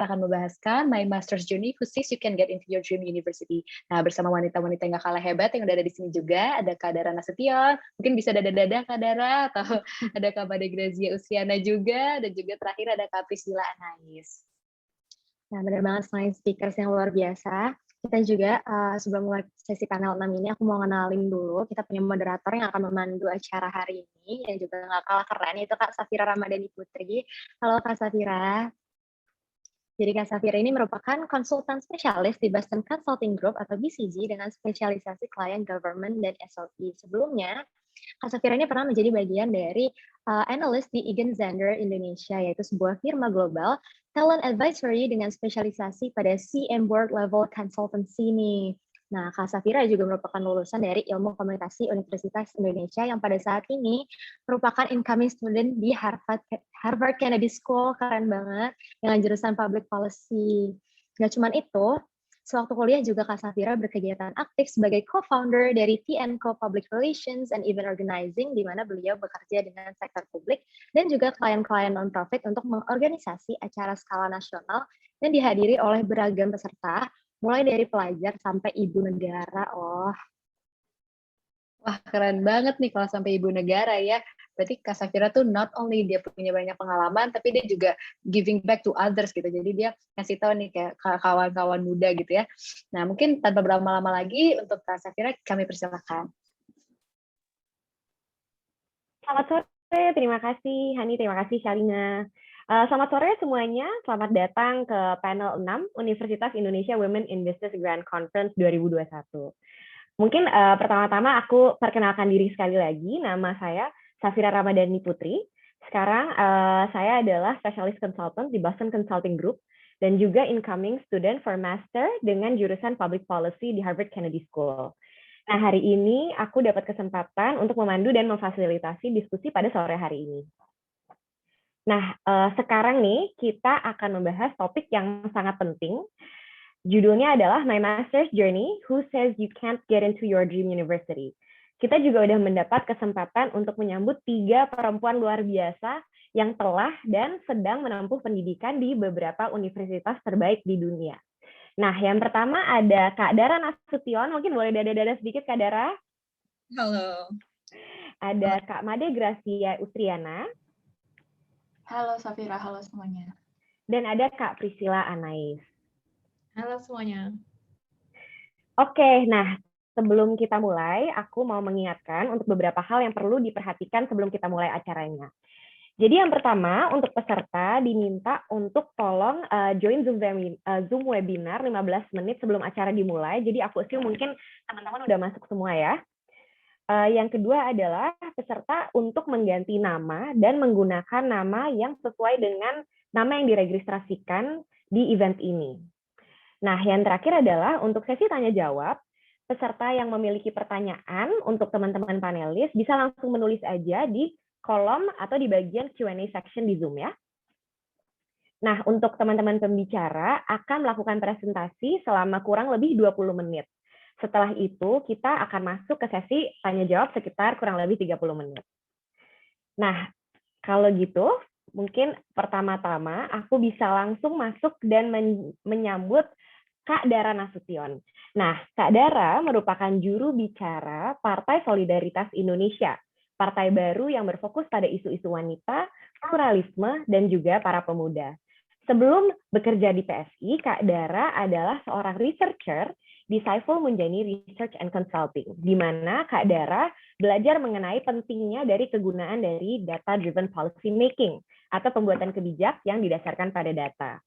akan membahaskan My Master's Journey Who Says You Can Get Into Your Dream University. Nah, bersama wanita-wanita yang gak kalah hebat yang udah ada di sini juga, ada Kak Dara Nasution, mungkin bisa dada-dada Kak Dara, atau ada Kak Made Grazia Usiana juga, dan juga terakhir ada Kak Priscilla Anais. Nah, benar banget selain speakers yang luar biasa, kita juga sebelum mulai sesi panel 6 ini, aku mau kenalin dulu, kita punya moderator yang akan memandu acara hari ini, yang juga nggak kalah keren, yaitu Kak Safira Ramadhani Putri. Halo Kak Safira. Jadi Kak Safira ini merupakan konsultan spesialis di Boston Consulting Group atau BCG dengan spesialisasi klien government dan SOE. Sebelumnya, Kak Safira ini pernah menjadi bagian dari analis di Egan Zehnder Indonesia, yaitu sebuah firma global talent advisory dengan spesialisasi pada CM Board Level Consultancy nih. Nah, Kak Safira juga merupakan lulusan dari Ilmu Komunikasi Universitas Indonesia yang pada saat ini merupakan incoming student di Harvard Kennedy School, keren banget, dengan jurusan Public Policy. Nggak cuma itu, sewaktu kuliah juga Kak Safira berkegiatan aktif sebagai co-founder dari T&Co Public Relations and Event Organizing, di mana beliau bekerja dengan sektor publik dan juga klien-klien non-profit untuk mengorganisasi acara skala nasional dan dihadiri oleh beragam peserta, mulai dari pelajar sampai ibu negara. Wah, keren banget nih kalau sampai ibu negara ya. Berarti Kak Safira tuh not only dia punya banyak pengalaman, tapi dia juga giving back to others gitu. Jadi dia ngasih tahu nih kayak kawan-kawan muda gitu ya. Nah, mungkin tanpa berlama-lama lagi, untuk Kak Safira kami persilakan. Selamat sore, terima kasih Hani, terima kasih Shalina. Selamat sore semuanya, selamat datang ke panel 6 Universitas Indonesia Women in Business Grand Conference 2021. Mungkin pertama-tama aku perkenalkan diri sekali lagi, nama saya Safira Ramadhani Putri. Sekarang saya adalah Specialist Consultant di Boston Consulting Group dan juga incoming student for Master dengan jurusan Public Policy di Harvard Kennedy School. Nah, hari ini aku dapat kesempatan untuk memandu dan memfasilitasi diskusi pada sore hari ini. Nah, sekarang nih kita akan membahas topik yang sangat penting. Judulnya adalah My Master's Journey, Who Says You Can't Get Into Your Dream University. Kita juga udah mendapat kesempatan untuk menyambut 3 perempuan luar biasa yang telah dan sedang menempuh pendidikan di beberapa universitas terbaik di dunia. Nah, yang pertama ada Kak Dara Nasution, mungkin boleh dada-dada sedikit Kak Dara. Halo. Ada Kak Made Grazia Utriana. Halo Safira, halo semuanya. Dan ada Kak Priscilla Anais. Halo semuanya. Oke, nah sebelum kita mulai, aku mau mengingatkan untuk beberapa hal yang perlu diperhatikan sebelum kita mulai acaranya. Jadi yang pertama, untuk peserta diminta untuk tolong join Zoom webinar 15 menit sebelum acara dimulai. Jadi aku assume mungkin teman-teman udah masuk semua ya. Yang kedua adalah peserta untuk mengganti nama dan menggunakan nama yang sesuai dengan nama yang diregistrasikan di event ini. Nah, yang terakhir adalah untuk sesi tanya-jawab, peserta yang memiliki pertanyaan untuk teman-teman panelis bisa langsung menulis aja di kolom atau di bagian Q&A section di Zoom ya. Nah, untuk teman-teman pembicara akan melakukan presentasi selama kurang lebih 20 menit. Setelah itu, kita akan masuk ke sesi tanya-jawab sekitar kurang lebih 30 menit. Nah, kalau gitu, mungkin pertama-tama aku bisa langsung masuk dan menyambut Kak Dara Nasution. Nah, Kak Dara merupakan juru bicara Partai Solidaritas Indonesia, partai baru yang berfokus pada isu-isu wanita, pluralisme, dan juga para pemuda. Sebelum bekerja di PSI, Kak Dara adalah seorang researcher di Saiful Munjani Research and Consulting, di mana Kak Dara belajar mengenai pentingnya dari kegunaan dari data-driven policy making, atau pembuatan kebijak yang didasarkan pada data.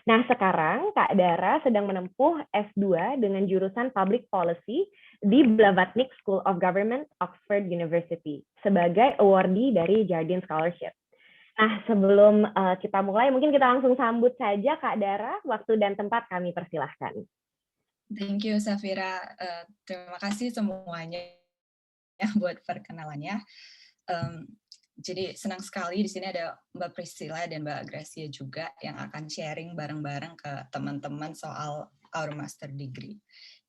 Nah, sekarang Kak Dara sedang menempuh S2 dengan jurusan Public Policy di Blavatnik School of Government, Oxford University, sebagai awardee dari Jardine Scholarship. Nah, sebelum kita mulai, mungkin kita langsung sambut saja Kak Dara, waktu dan tempat kami persilahkan. Thank you, Safira. Terima kasih semuanya ya buat perkenalannya. Jadi senang sekali di sini ada Mbak Priscilla dan Mbak Grazia juga yang akan sharing bareng-bareng ke teman-teman soal our master degree.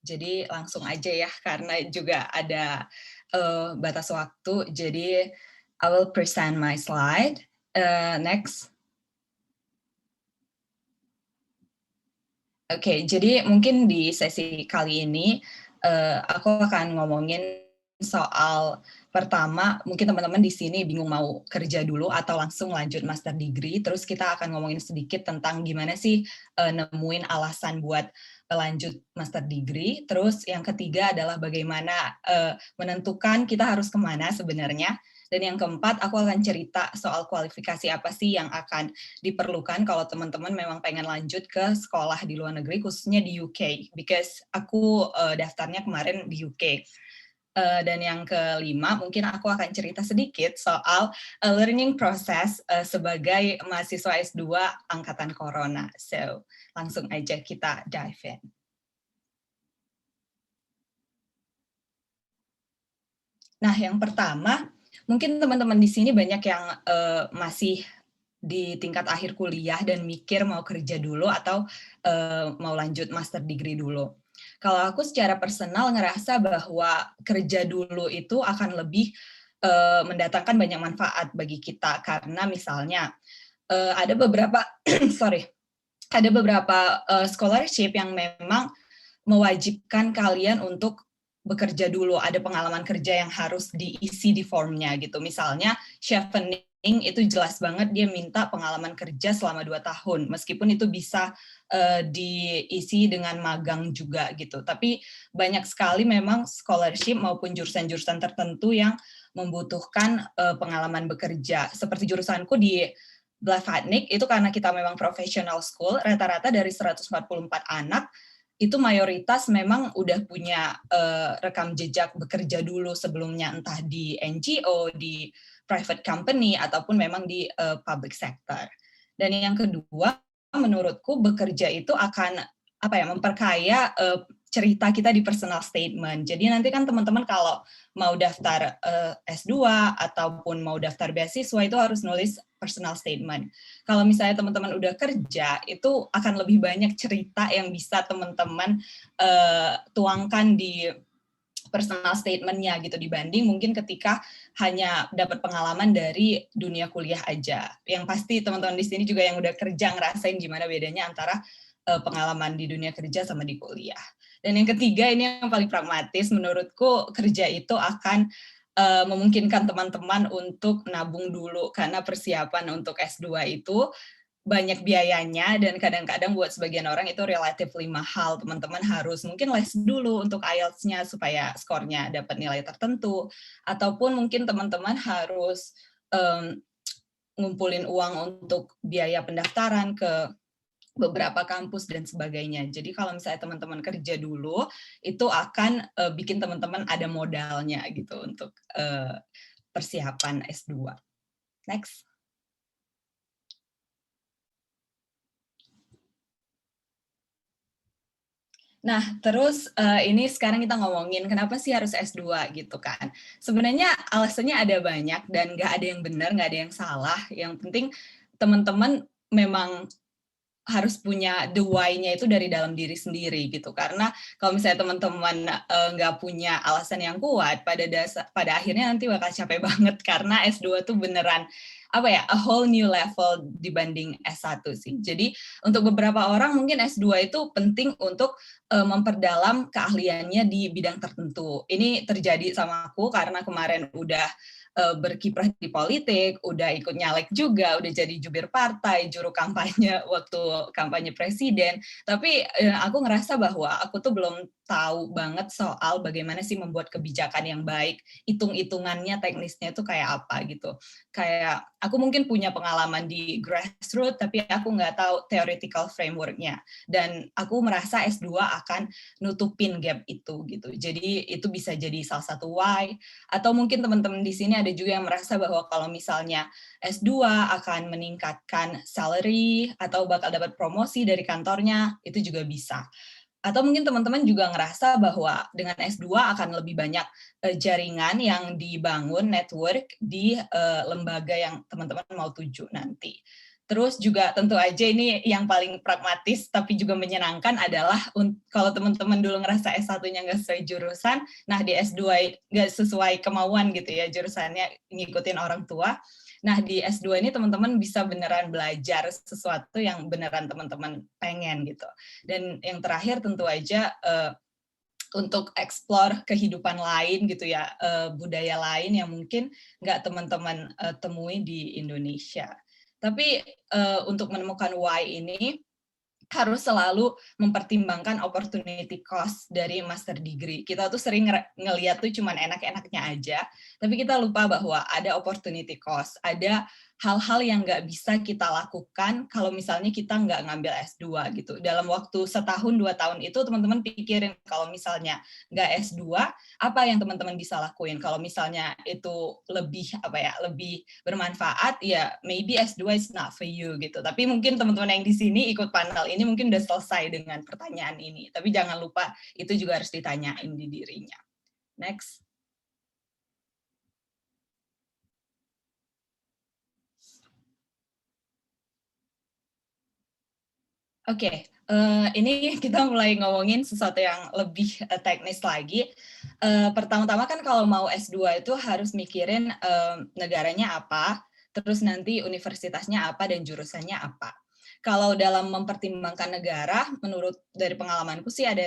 Jadi langsung aja ya, karena juga ada batas waktu. Jadi I will present my slide. Next. Oke, jadi mungkin di sesi kali ini aku akan ngomongin soal pertama, mungkin teman-teman di sini bingung mau kerja dulu atau langsung lanjut master degree. Terus kita akan ngomongin sedikit tentang gimana sih nemuin alasan buat lanjut master degree. Terus yang ketiga adalah bagaimana menentukan kita harus kemana sebenarnya. Dan yang keempat, aku akan cerita soal kualifikasi apa sih yang akan diperlukan kalau teman-teman memang pengen lanjut ke sekolah di luar negeri, khususnya di UK, because aku daftarnya kemarin di UK. Dan yang kelima, mungkin aku akan cerita sedikit soal learning process sebagai mahasiswa S2 angkatan Corona. So, langsung aja kita dive in. Nah, yang pertama, mungkin teman-teman di sini banyak yang masih di tingkat akhir kuliah dan mikir mau kerja dulu atau mau lanjut master degree dulu. Kalau aku secara personal ngerasa bahwa kerja dulu itu akan lebih mendatangkan banyak manfaat bagi kita, karena misalnya ada beberapa ada beberapa scholarship yang memang mewajibkan kalian untuk bekerja dulu, ada pengalaman kerja yang harus diisi di formnya gitu. Misalnya Chevening itu jelas banget dia minta pengalaman kerja selama 2 tahun, meskipun itu bisa diisi dengan magang juga gitu. Tapi banyak sekali memang scholarship maupun jurusan-jurusan tertentu yang membutuhkan pengalaman bekerja. Seperti jurusanku di Blavatnik, itu karena kita memang professional school, rata-rata dari 144 anak, itu mayoritas memang udah punya rekam jejak bekerja dulu sebelumnya, entah di NGO, di private company, ataupun memang di public sector. Dan yang kedua, menurutku bekerja itu akan memperkaya cerita kita di personal statement. Jadi nanti kan teman-teman kalau mau daftar S2 ataupun mau daftar beasiswa itu harus nulis personal statement. Kalau misalnya teman-teman udah kerja, itu akan lebih banyak cerita yang bisa teman-teman tuangkan di personal statement-nya gitu, dibanding mungkin ketika hanya dapat pengalaman dari dunia kuliah aja. Yang pasti teman-teman di sini juga yang udah kerja ngerasain gimana bedanya antara pengalaman di dunia kerja sama di kuliah. Dan yang ketiga, ini yang paling pragmatis, menurutku kerja itu akan memungkinkan teman-teman untuk nabung dulu, karena persiapan untuk S2 itu banyak biayanya, dan kadang-kadang buat sebagian orang itu relatively mahal. Teman-teman harus mungkin les dulu untuk IELTS-nya supaya skornya dapat nilai tertentu, ataupun mungkin teman-teman harus ngumpulin uang untuk biaya pendaftaran ke beberapa kampus dan sebagainya. Jadi kalau misalnya teman-teman kerja dulu, itu akan bikin teman-teman ada modalnya gitu untuk persiapan S2. Next. Nah, terus ini sekarang kita ngomongin kenapa sih harus S2 gitu kan. Sebenarnya alasannya ada banyak dan nggak ada yang benar, nggak ada yang salah. Yang penting teman-teman memang harus punya the why-nya itu dari dalam diri sendiri gitu. Karena kalau misalnya teman-teman nggak punya alasan yang kuat, pada akhirnya nanti bakal capek banget, karena S2 tuh beneran a whole new level dibanding S1 sih. Jadi untuk beberapa orang mungkin S2 itu penting untuk memperdalam keahliannya di bidang tertentu. Ini terjadi sama aku karena kemarin udah berkiprah di politik, udah ikut nyalek juga, udah jadi jubir partai, juru kampanye waktu kampanye presiden. Tapi aku ngerasa bahwa aku tuh belum tahu banget soal bagaimana sih membuat kebijakan yang baik, hitung-hitungannya, teknisnya itu kayak apa gitu. Kayak aku mungkin punya pengalaman di grassroots, tapi aku nggak tahu theoretical framework-nya. Dan aku merasa S2 akan nutupin gap itu gitu. Jadi itu bisa jadi salah satu why. Atau mungkin teman-teman di sini ada juga yang merasa bahwa kalau misalnya S2 akan meningkatkan salary atau bakal dapat promosi dari kantornya, itu juga bisa. Atau mungkin teman-teman juga ngerasa bahwa dengan S2 akan lebih banyak jaringan yang dibangun, network di lembaga yang teman-teman mau tuju nanti. Terus juga tentu aja ini yang paling pragmatis tapi juga menyenangkan adalah kalau teman-teman dulu ngerasa S1-nya nggak sesuai jurusan, nah di S2 nggak sesuai kemauan gitu ya jurusannya, ngikutin orang tua. Nah, di S2 ini teman-teman bisa beneran belajar sesuatu yang beneran teman-teman pengen gitu. Dan yang terakhir tentu aja untuk explore kehidupan lain gitu ya, budaya lain yang mungkin nggak teman-teman temui di Indonesia. Tapi untuk menemukan why ini, harus selalu mempertimbangkan opportunity cost dari master degree. Kita tuh sering ngeliat tuh cuman enak-enaknya aja, tapi kita lupa bahwa ada opportunity cost, ada hal-hal yang nggak bisa kita lakukan kalau misalnya kita nggak ngambil S2 gitu. Dalam waktu 1-2 tahun itu teman-teman pikirin kalau misalnya nggak S2, apa yang teman-teman bisa lakuin? Kalau misalnya itu lebih lebih bermanfaat, ya maybe S2 is not for you gitu. Tapi mungkin teman-teman yang di sini ikut panel ini mungkin udah selesai dengan pertanyaan ini. Tapi jangan lupa itu juga harus ditanyain di dirinya. Next. Oke, ini kita mulai ngomongin sesuatu yang lebih teknis lagi. Pertama-tama kan kalau mau S2 itu harus mikirin negaranya apa, terus nanti universitasnya apa dan jurusannya apa. Kalau dalam mempertimbangkan negara, menurut dari pengalamanku sih ada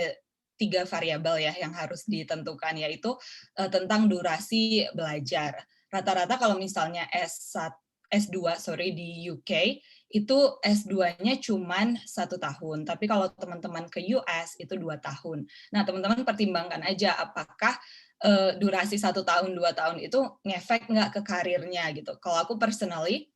3 variabel ya yang harus ditentukan, yaitu tentang durasi belajar. Rata-rata kalau misalnya S2 di UK, itu S2-nya cuman 1 tahun, tapi kalau teman-teman ke US itu 2 tahun. Nah, teman-teman pertimbangkan aja apakah durasi 1 tahun, 2 tahun itu ngefek nggak ke karirnya gitu. Kalau aku personally,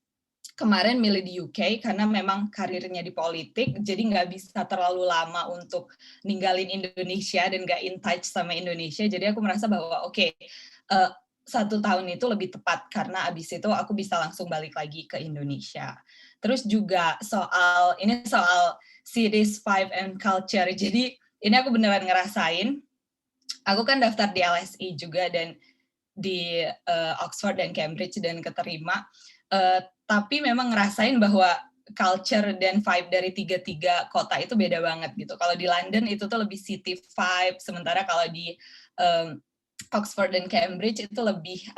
kemarin milih di UK karena memang karirnya di politik, jadi nggak bisa terlalu lama untuk ninggalin Indonesia dan nggak in touch sama Indonesia, jadi aku merasa bahwa oke, 1 tahun itu lebih tepat karena abis itu aku bisa langsung balik lagi ke Indonesia. Terus juga soal series 5 and culture. Jadi ini aku beneran ngerasain. Aku kan daftar di LSE juga dan di Oxford dan Cambridge dan keterima. Tapi memang ngerasain bahwa culture dan vibe dari 3 kota itu beda banget gitu. Kalau di London itu tuh lebih city vibe, sementara kalau di Oxford dan Cambridge itu lebih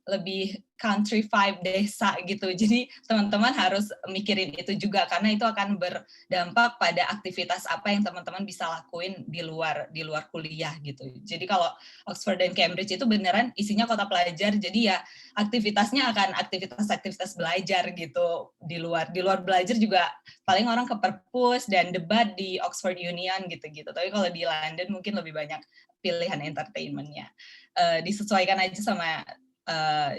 lebih country vibe, desa gitu. Jadi teman-teman harus mikirin itu juga karena itu akan berdampak pada aktivitas apa yang teman-teman bisa lakuin di luar kuliah gitu. Jadi kalau Oxford dan Cambridge itu beneran isinya kota pelajar, jadi ya aktivitasnya akan aktivitas belajar gitu di luar belajar juga paling orang ke perpus dan debat di Oxford Union gitu-gitu. Tapi kalau di London mungkin lebih banyak pilihan entertainment-nya. Disesuaikan aja sama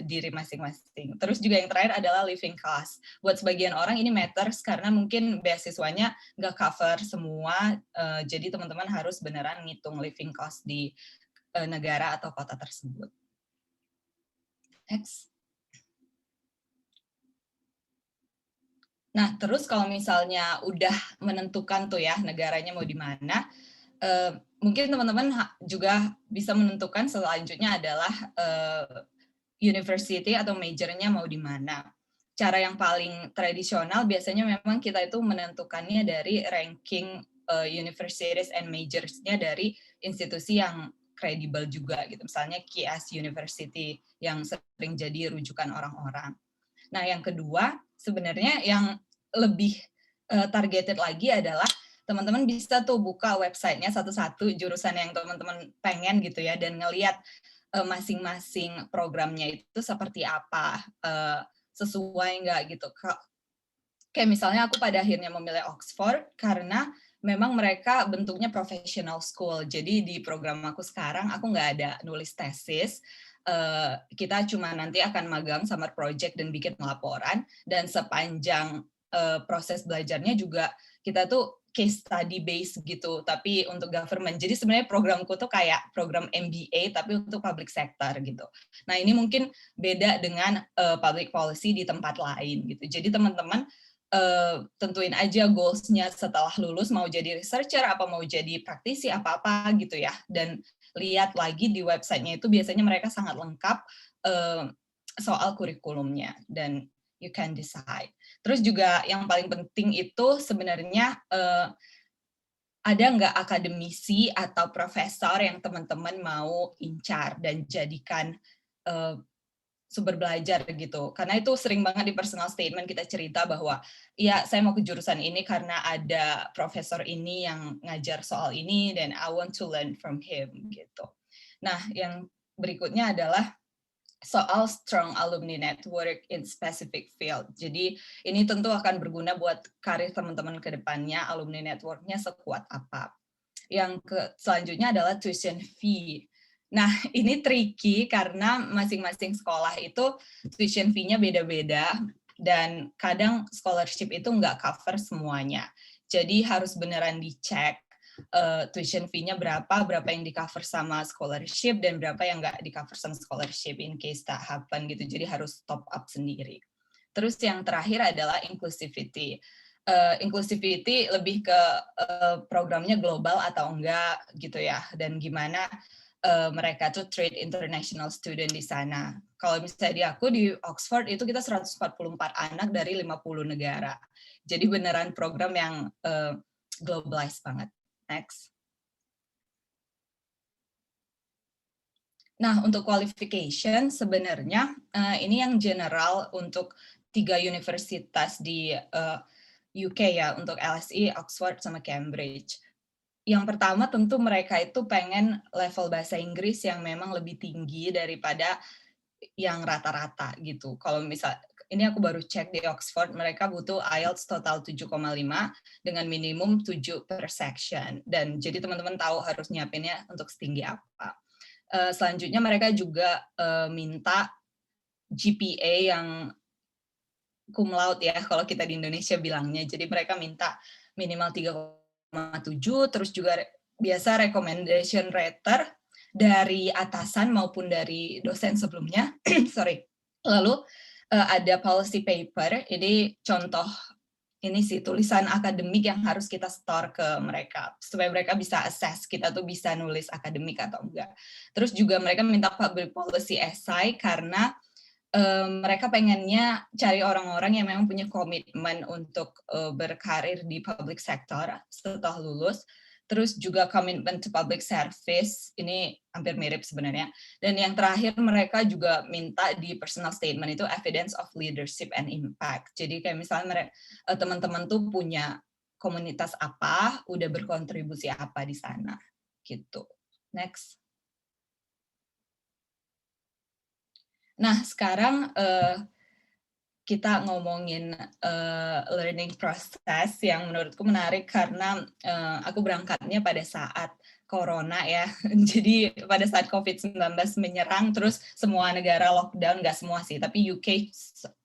diri masing-masing. Terus juga yang terakhir adalah living cost. Buat sebagian orang ini matters karena mungkin beasiswanya nggak cover semua, jadi teman-teman harus beneran ngitung living cost di negara atau kota tersebut. Next. Nah, terus kalau misalnya udah menentukan tuh ya negaranya mau di mana, mungkin teman-teman juga bisa menentukan selanjutnya adalah university atau majornya mau di mana. Cara yang paling tradisional biasanya memang kita itu menentukannya dari ranking universities and majors-nya dari institusi yang kredibel juga gitu. Misalnya QS University yang sering jadi rujukan orang-orang. Nah, yang kedua sebenarnya yang lebih targeted lagi adalah teman-teman bisa tuh buka websitenya satu-satu jurusan yang teman-teman pengen gitu ya dan ngelihat masing-masing programnya itu seperti apa, sesuai nggak gitu. Kayak misalnya aku pada akhirnya memilih Oxford karena memang mereka bentuknya professional school. Jadi di program aku sekarang aku nggak ada nulis tesis, kita cuma nanti akan magang summer project dan bikin laporan, dan sepanjang proses belajarnya juga kita tuh case study based gitu, tapi untuk government. Jadi sebenarnya programku tuh kayak program MBA tapi untuk public sector gitu. Nah, ini mungkin beda dengan public policy di tempat lain gitu. Jadi teman-teman tentuin aja goals-nya setelah lulus, mau jadi researcher, apa mau jadi praktisi, apa-apa gitu ya. Dan lihat lagi di websitenya itu biasanya mereka sangat lengkap soal kurikulumnya dan you can decide. Terus juga yang paling penting itu sebenarnya ada nggak akademisi atau profesor yang teman-teman mau incar dan jadikan sumber belajar gitu. Karena itu sering banget di personal statement kita cerita bahwa ya saya mau ke jurusan ini karena ada profesor ini yang ngajar soal ini dan I want to learn from him gitu. Nah, yang berikutnya adalah soal strong alumni network in specific field. Jadi ini tentu akan berguna buat karir teman-teman ke depannya, alumni networknya sekuat apa. Yang selanjutnya adalah tuition fee. Nah, ini tricky karena masing-masing sekolah itu tuition fee-nya beda-beda dan kadang scholarship itu nggak cover semuanya. Jadi harus beneran dicek tuition fee-nya berapa yang di-cover sama scholarship dan berapa yang nggak di-cover sama scholarship in case that happen gitu. Jadi harus top up sendiri. Terus yang terakhir adalah inclusivity. Inclusivity lebih ke programnya global atau enggak gitu ya, dan gimana mereka tuh treat international student di sana. Kalau misalnya di aku di Oxford itu kita 144 anak dari 50 negara. Jadi beneran program yang globalized banget. Next. Nah, untuk qualification sebenarnya ini yang general untuk 3 universitas di UK ya, untuk LSE, Oxford, sama Cambridge. Yang pertama tentu mereka itu pengen level bahasa Inggris yang memang lebih tinggi daripada yang rata-rata gitu. Kalau misal, ini aku baru cek di Oxford, mereka butuh IELTS total 7,5 dengan minimum 7 per section. Dan jadi teman-teman tahu harus nyiapinnya untuk setinggi apa. Selanjutnya mereka juga minta GPA yang cum laude ya, kalau kita di Indonesia bilangnya. Jadi mereka minta minimal 3,7, terus juga biasa recommendation letter dari atasan maupun dari dosen sebelumnya. Sorry. Lalu ada policy paper, ini contoh ini sih tulisan akademik yang harus kita store ke mereka supaya mereka bisa assess kita tuh bisa nulis akademik atau enggak. Terus juga mereka minta public policy essay karena mereka pengennya cari orang-orang yang memang punya komitmen untuk berkarir di public sector setelah lulus. Terus juga commitment to public service, ini hampir mirip sebenarnya. Dan yang terakhir mereka juga minta di personal statement itu evidence of leadership and impact. Jadi kayak misalnya teman-teman tuh punya komunitas apa, udah berkontribusi apa di sana, gitu. Next. Nah, sekarang kita ngomongin learning process yang menurutku menarik karena aku berangkatnya pada saat Corona ya. Jadi pada saat COVID-19 menyerang, terus semua negara lockdown, nggak semua sih, tapi UK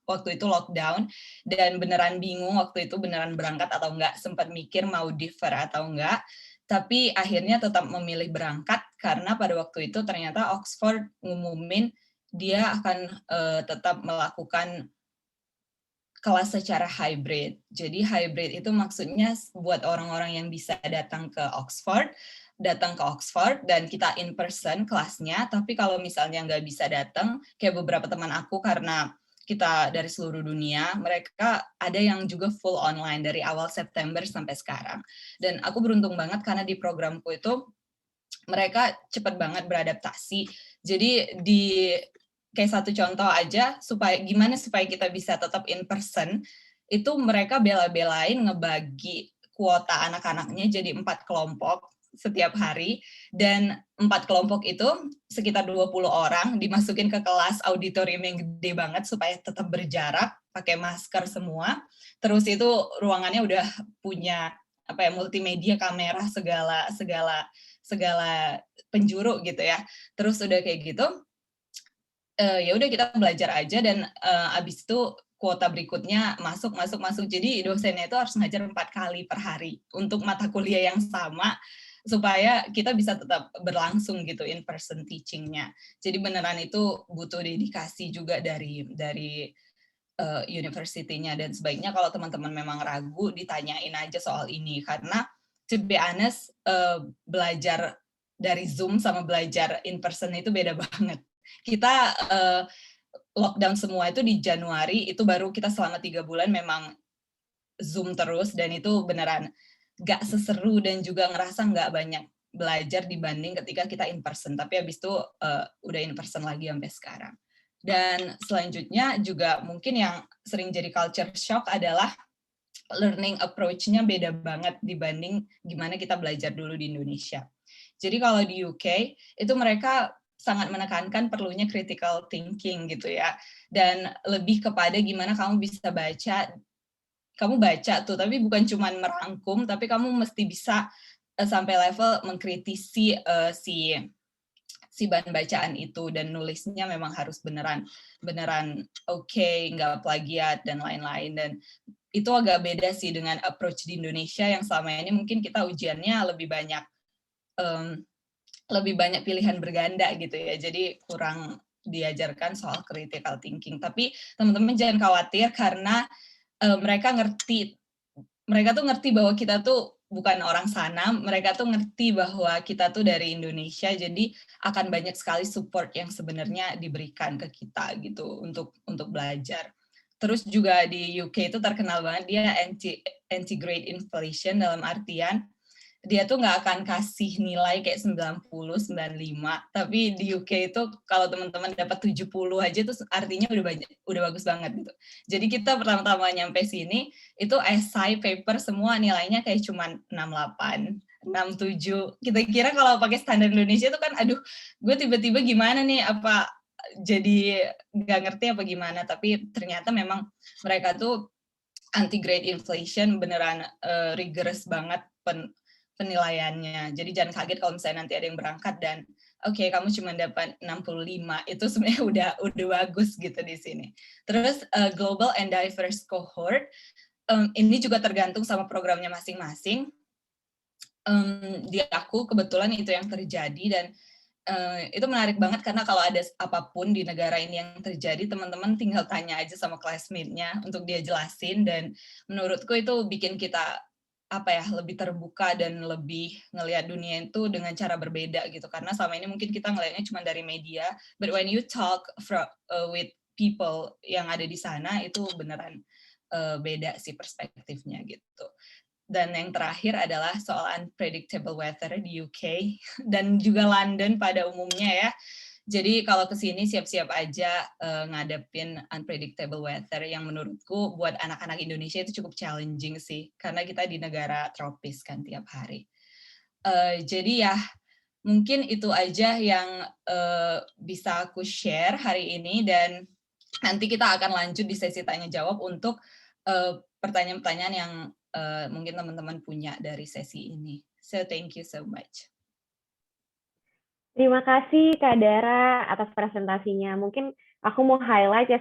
waktu itu lockdown, dan beneran bingung waktu itu beneran berangkat atau enggak, sempat mikir mau defer atau enggak, tapi akhirnya tetap memilih berangkat karena pada waktu itu ternyata Oxford ngumumin dia akan tetap melakukan kelas secara hybrid. Jadi hybrid itu maksudnya buat orang-orang yang bisa datang ke Oxford dan kita in person kelasnya, tapi kalau misalnya nggak bisa datang, kayak beberapa teman aku karena kita dari seluruh dunia, mereka ada yang juga full online dari awal September sampai sekarang. Dan aku beruntung banget karena di programku itu mereka cepat banget beradaptasi. Jadi kayak satu contoh aja gimana supaya kita bisa tetap in person, itu mereka bela-belain ngebagi kuota anak-anaknya jadi 4 kelompok setiap hari, dan 4 kelompok itu sekitar 20 orang dimasukin ke kelas auditorium yang gede banget supaya tetap berjarak, pakai masker semua. Terus itu ruangannya udah punya multimedia, kamera, segala penjuru gitu ya. Terus udah kayak gitu, ya udah kita belajar aja, dan abis itu kuota berikutnya masuk. Jadi dosennya itu harus ngajar 4 kali per hari untuk mata kuliah yang sama supaya kita bisa tetap berlangsung gitu in person teaching-nya. Jadi beneran itu butuh dedikasi juga dari university-nya, dan sebaiknya kalau teman-teman memang ragu ditanyain aja soal ini, karena to be honest belajar dari Zoom sama belajar in person itu beda banget. Kita lockdown semua itu di Januari, itu baru kita selama 3 bulan memang Zoom terus, dan itu beneran gak seseru dan juga ngerasa gak banyak belajar dibanding ketika kita in person. Tapi habis itu udah in person lagi sampai sekarang. Dan selanjutnya juga mungkin yang sering jadi culture shock adalah learning approach-nya beda banget dibanding gimana kita belajar dulu di Indonesia. Jadi kalau di UK, itu mereka sangat menekankan perlunya critical thinking gitu ya. Dan lebih kepada gimana kamu bisa kamu baca tuh, tapi bukan cuma merangkum, tapi kamu mesti bisa sampai level mengkritisi si bahan bacaan itu, dan nulisnya memang harus beneran oke, nggak plagiat dan lain-lain. Dan itu agak beda sih dengan approach di Indonesia yang selama ini mungkin kita ujiannya lebih banyak pilihan berganda gitu ya, jadi kurang diajarkan soal critical thinking. Tapi teman-teman jangan khawatir karena mereka tuh ngerti bahwa kita tuh bukan orang sana, mereka tuh ngerti bahwa kita tuh dari Indonesia, jadi akan banyak sekali support yang sebenarnya diberikan ke kita gitu untuk belajar. Terus juga di UK itu terkenal banget dia anti-grade inflation, dalam artian dia tuh nggak akan kasih nilai kayak 90, 95, tapi di UK itu kalau teman-teman dapat 70 aja tuh artinya udah bagus banget gitu. Jadi kita pertama-tama nyampe sini itu essay paper semua nilainya kayak cuma 68, 67. Kita kira kalau pakai standar Indonesia itu kan aduh, gue tiba-tiba gimana nih, apa jadi nggak ngerti apa gimana, tapi ternyata memang mereka tuh anti-grade inflation beneran rigorous banget penilaiannya. Jadi jangan kaget kalau misalnya nanti ada yang berangkat dan oke, kamu cuma dapat 65, itu sebenarnya udah bagus gitu di sini. Terus global and diverse cohort, ini juga tergantung sama programnya masing-masing. Di aku kebetulan itu yang terjadi, dan itu menarik banget karena kalau ada apapun di negara ini yang terjadi, teman-teman tinggal tanya aja sama classmate-nya untuk dia jelasin, dan menurutku itu bikin kita lebih terbuka dan lebih ngelihat dunia itu dengan cara berbeda gitu, karena selama ini mungkin kita ngelihatnya cuma dari media, but when you talk with people yang ada di sana itu beneran beda sih perspektifnya gitu. Dan yang terakhir adalah soal unpredictable weather di UK dan juga London pada umumnya ya. Jadi kalau ke sini siap-siap aja ngadepin unpredictable weather yang menurutku buat anak-anak Indonesia itu cukup challenging sih, karena kita di negara tropis kan tiap hari. Jadi ya mungkin itu aja yang bisa aku share hari ini, dan nanti kita akan lanjut di sesi tanya jawab untuk pertanyaan-pertanyaan yang mungkin teman-teman punya dari sesi ini. So thank you so much. Terima kasih Kak Dara atas presentasinya. Mungkin aku mau highlight ya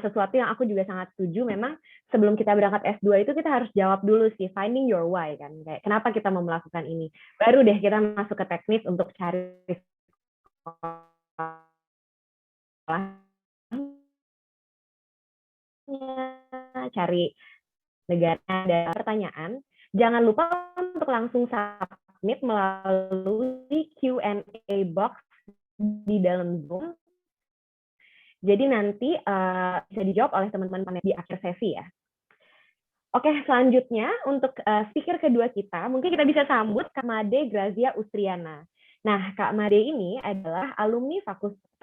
sesuatu yang aku juga sangat setuju. Memang sebelum kita berangkat S2 itu kita harus jawab dulu sih, finding your why kan. Kayak kenapa kita mau melakukan ini. Baru deh kita masuk ke teknis untuk cari negara dan pertanyaan. Jangan lupa untuk langsung submit melalui Q&A box di dalam Zoom. Jadi nanti bisa dijawab oleh teman-teman panel di akhir sesi ya. Oke, selanjutnya untuk speaker kedua kita, mungkin kita bisa sambut Kak Made Grazia Ustriana. Nah, Kak Made ini adalah alumni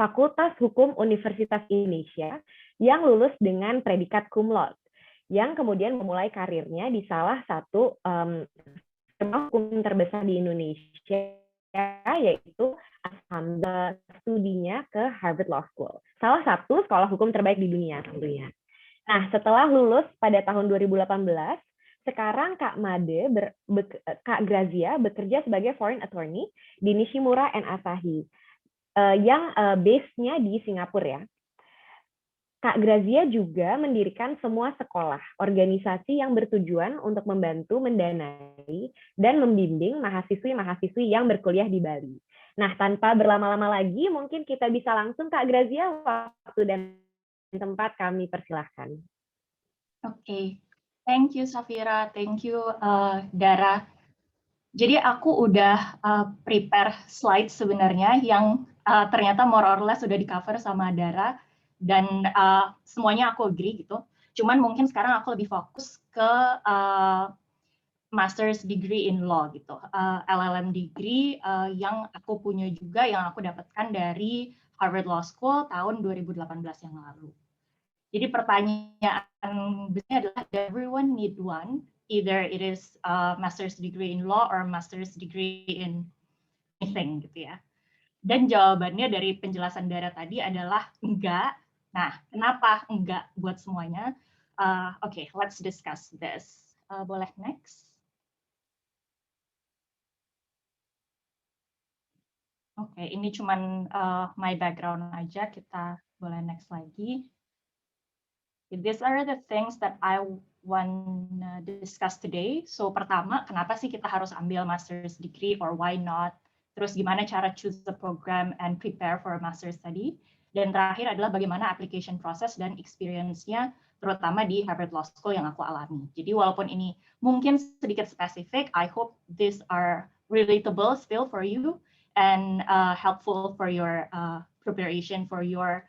Fakultas Hukum Universitas Indonesia yang lulus dengan predikat cum laude, yang kemudian memulai karirnya di salah satu firma hukum terbesar di Indonesia, yaitu studinya ke Harvard Law School, salah satu sekolah hukum terbaik di dunia tentunya. Nah, setelah lulus pada tahun 2018, sekarang Kak Grazia bekerja sebagai foreign attorney di Nishimura & Asahi, yang base-nya di Singapura ya. Kak Grazia juga mendirikan semua sekolah, organisasi yang bertujuan untuk membantu mendanai dan membimbing mahasiswi-mahasiswi yang berkuliah di Bali. Nah, tanpa berlama-lama lagi, mungkin kita bisa langsung Kak Grazia, waktu dan tempat kami persilahkan. Oke, thank you Safira, thank you Dara. Jadi aku udah prepare slide sebenarnya yang ternyata more or less sudah di cover sama Dara, dan semuanya aku agree gitu. Cuman mungkin sekarang aku lebih fokus ke master's degree in law gitu, LLM degree yang aku punya juga, yang aku dapatkan dari Harvard Law School tahun 2018 yang lalu. Jadi pertanyaan besarnya adalah, does everyone need one? Either it is a master's degree in law or master's degree in anything gitu ya. Dan jawabannya dari penjelasan Dara tadi adalah enggak. Nah, kenapa enggak buat semuanya? Oke, let's discuss this. Boleh next? Oke, ini cuman my background aja. Kita boleh next lagi. These are the things that I want to discuss today. So pertama, kenapa sih kita harus ambil master's degree or why not? Terus gimana cara choose the program and prepare for a master's study? Dan terakhir adalah bagaimana application process dan experience-nya terutama di Harvard Law School yang aku alami. Jadi walaupun ini mungkin sedikit spesifik, I hope these are relatable still for you and helpful for your preparation for your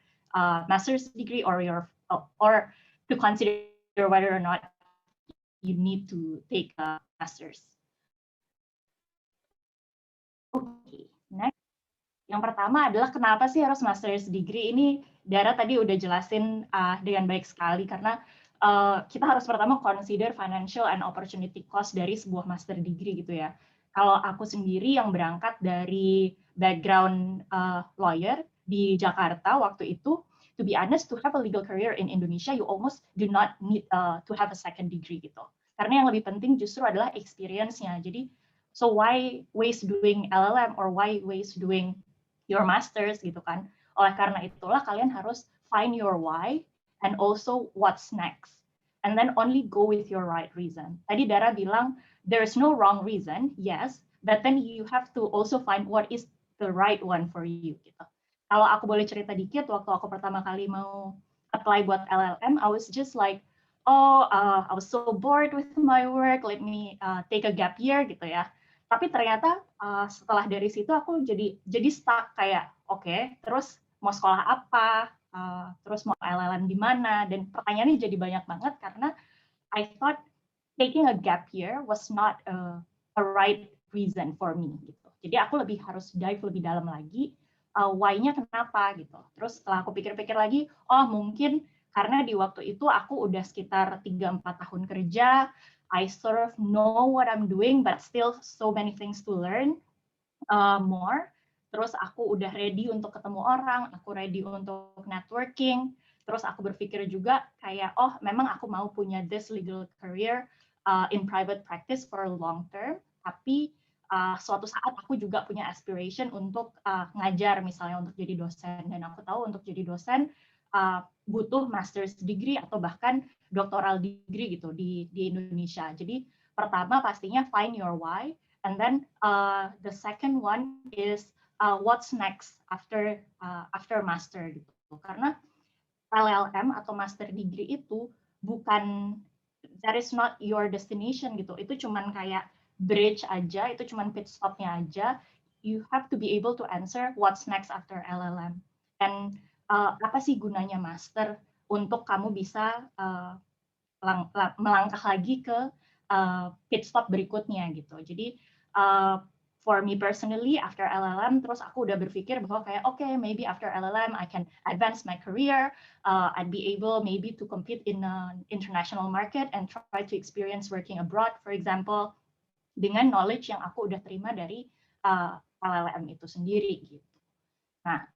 master's degree or to consider whether or not you need to take a master's. Oke, next. Yang pertama adalah kenapa sih harus master's degree? Ini Dara tadi udah jelasin dengan baik sekali karena kita harus pertama consider financial and opportunity cost dari sebuah master degree gitu ya. Kalau aku sendiri yang berangkat dari background lawyer di Jakarta waktu itu, to be honest, to have a legal career in Indonesia, you almost do not need to have a second degree gitu. Karena yang lebih penting justru adalah experience-nya. Jadi, so why waste doing LLM or why waste doing your masters gitu kan? Oleh karena itulah kalian harus find your why and also what's next. And then only go with your right reason. Tadi Dara bilang, there's no wrong reason, yes, but then you have to also find what is the right one for you gitu. Kalau aku boleh cerita dikit, waktu aku pertama kali mau apply buat LLM, I was just like, I was so bored with my work, let me take a gap year gitu ya. Tapi ternyata setelah dari situ aku jadi stuck kayak, oke, terus mau sekolah apa, terus mau LLM di mana, dan pertanyaannya jadi banyak banget karena I thought taking a gap year was not a right reason for me gitu. Jadi aku harus dive lebih dalam lagi. Why-nya kenapa gitu. Terus setelah aku pikir-pikir lagi, mungkin karena di waktu itu aku udah sekitar 3-4 tahun kerja, I sort of know what I'm doing, but still so many things to learn more. Terus aku udah ready untuk ketemu orang, aku ready untuk networking, terus aku berpikir juga kayak, memang aku mau punya this legal career in private practice for long term, tapi suatu saat aku juga punya aspiration untuk ngajar misalnya untuk jadi dosen, dan aku tahu untuk jadi dosen butuh master's degree atau bahkan doctoral degree gitu di Indonesia. Jadi pertama pastinya find your why, and then the second one is what's next after master gitu. Karena LLM atau master degree itu bukan, that is not your destination gitu. Itu cuman kayak bridge aja, itu cuman pit stopnya aja. You have to be able to answer what's next after LLM. And apa sih gunanya master untuk kamu bisa melangkah lagi ke pit stop berikutnya gitu. Jadi for me personally, after LLM, terus aku udah berpikir bahwa kayak, okay, maybe after LLM, I can advance my career, I'd be able maybe to compete in an international market and try to experience working abroad, for example, dengan knowledge yang aku udah terima dari LLM itu sendiri gitu. Nah,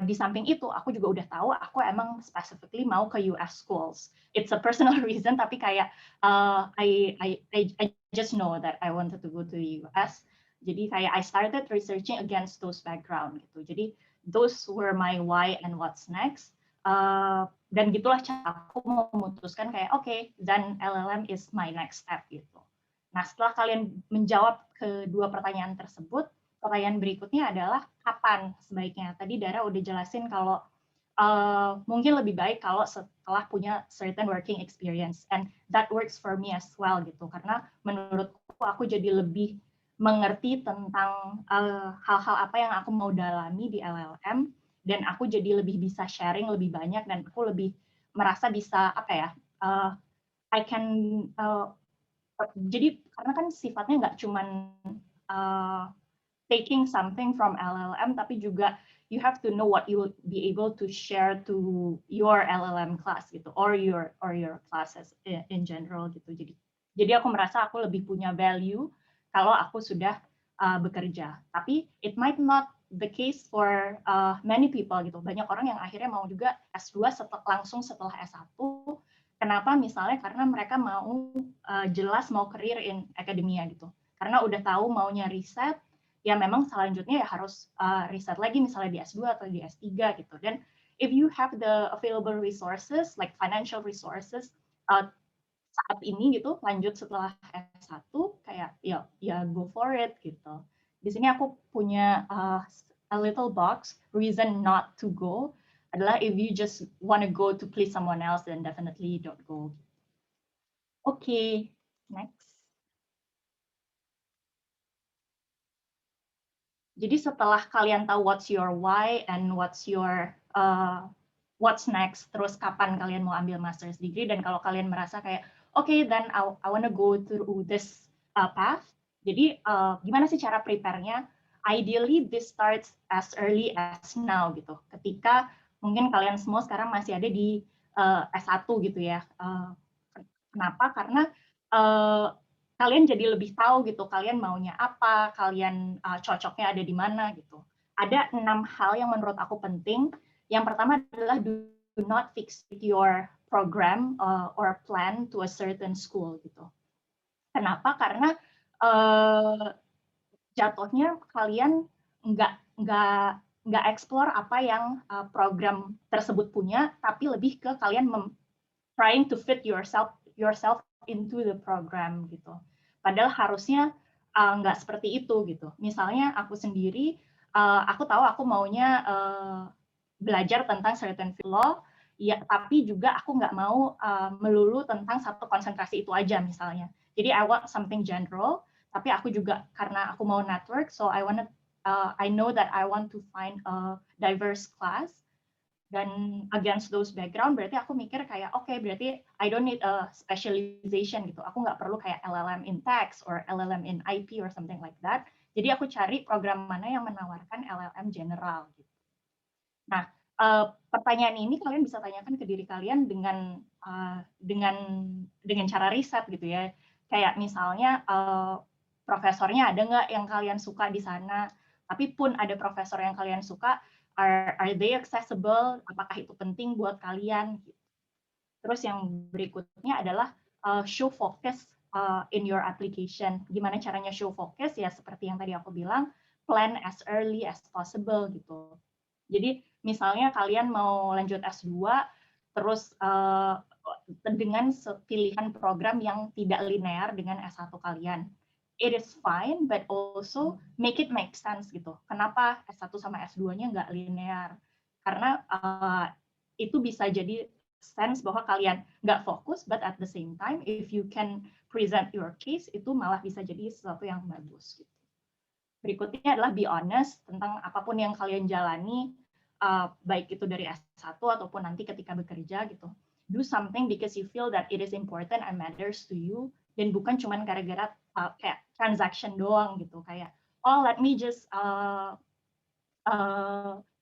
di samping itu, aku juga udah tahu aku emang specifically mau ke US schools. It's a personal reason, tapi kayak I just know that I wanted to go to the US. Jadi kayak I started researching against those background gitu. Jadi those were my why and what's next. Dan gitulah cara aku memutuskan kayak okay, then LLM is my next step gitu. Nah, setelah kalian menjawab kedua pertanyaan tersebut, pertanyaan berikutnya adalah kapan sebaiknya. Tadi Dara udah jelasin kalau mungkin lebih baik kalau setelah punya certain working experience, and that works for me as well gitu. Karena menurutku aku jadi lebih mengerti tentang hal-hal apa yang aku mau dalami di LLM, dan aku jadi lebih bisa sharing lebih banyak, dan aku lebih merasa bisa I can jadi karena kan sifatnya nggak cuman taking something from LLM, tapi juga you have to know what you will be able to share to your LLM class gitu, or your classes in general gitu. Jadi aku merasa aku lebih punya value kalau aku sudah bekerja. Tapi it might not the case for many people gitu. Banyak orang yang akhirnya mau juga S2 langsung setelah S1. Kenapa? Misalnya karena mereka mau jelas mau career in academia gitu. Karena udah tahu maunya riset, ya memang selanjutnya ya harus riset lagi misalnya di S2 atau di S3 gitu. Dan if you have the available resources like financial resources saat ini gitu, lanjut setelah S1 kayak ya go for it gitu. Di sini aku punya a little box reason not to go adalah if you just want to go to please someone else then definitely don't go. Okay, next. Jadi setelah kalian tahu what's your why and what's your what's next, terus kapan kalian mau ambil master's degree, dan kalau kalian merasa kayak okay, then I want to go through this path. Jadi gimana sih cara prepare-nya? Ideally this starts as early as now gitu. Ketika mungkin kalian semua sekarang masih ada di S1 gitu ya. Kenapa? Karena kalian jadi lebih tahu gitu, kalian maunya apa, kalian cocoknya ada di mana gitu. Ada 6 hal yang menurut aku penting. Yang pertama adalah do not fix your program or plan to a certain school gitu. Kenapa? Karena jatuhnya kalian nggak explore apa yang program tersebut punya, tapi lebih ke kalian trying to fit yourself into the program gitu. Padahal harusnya nggak seperti itu gitu. Misalnya aku sendiri, aku tahu aku maunya belajar tentang certain law, ya, tapi juga aku nggak mau melulu tentang satu konsentrasi itu aja misalnya. Jadi I want something general, tapi aku juga karena aku mau network, so I know that I want to find a diverse class. Dan against those background, berarti aku mikir kayak, okay, berarti I don't need a specialization gitu. Aku nggak perlu kayak LLM in tax or LLM in IP or something like that. Jadi aku cari program mana yang menawarkan LLM general gitu. Nah, pertanyaan ini kalian bisa tanyakan ke diri kalian dengan cara riset gitu ya. Kayak misalnya profesornya ada nggak yang kalian suka di sana? Tapi pun ada profesor yang kalian suka, are they accessible? Apakah itu penting buat kalian? Terus yang berikutnya adalah show focus in your application. Gimana caranya show focus? Ya seperti yang tadi aku bilang, plan as early as possible gitu. Jadi misalnya kalian mau lanjut S2, terus dengan pilihan program yang tidak linear dengan S1 kalian. It is fine, but also make it make sense gitu. Kenapa S1 sama S2-nya nggak linear? Karena itu bisa jadi sense bahwa kalian nggak fokus, but at the same time, if you can present your case, itu malah bisa jadi sesuatu yang bagus. Gitu. Berikutnya adalah be honest tentang apapun yang kalian jalani, baik itu dari S1 ataupun nanti ketika bekerja gitu. Do something because you feel that it is important and matters to you, dan bukan cuma gara-gara kayak transaction doang gitu, kayak oh let me just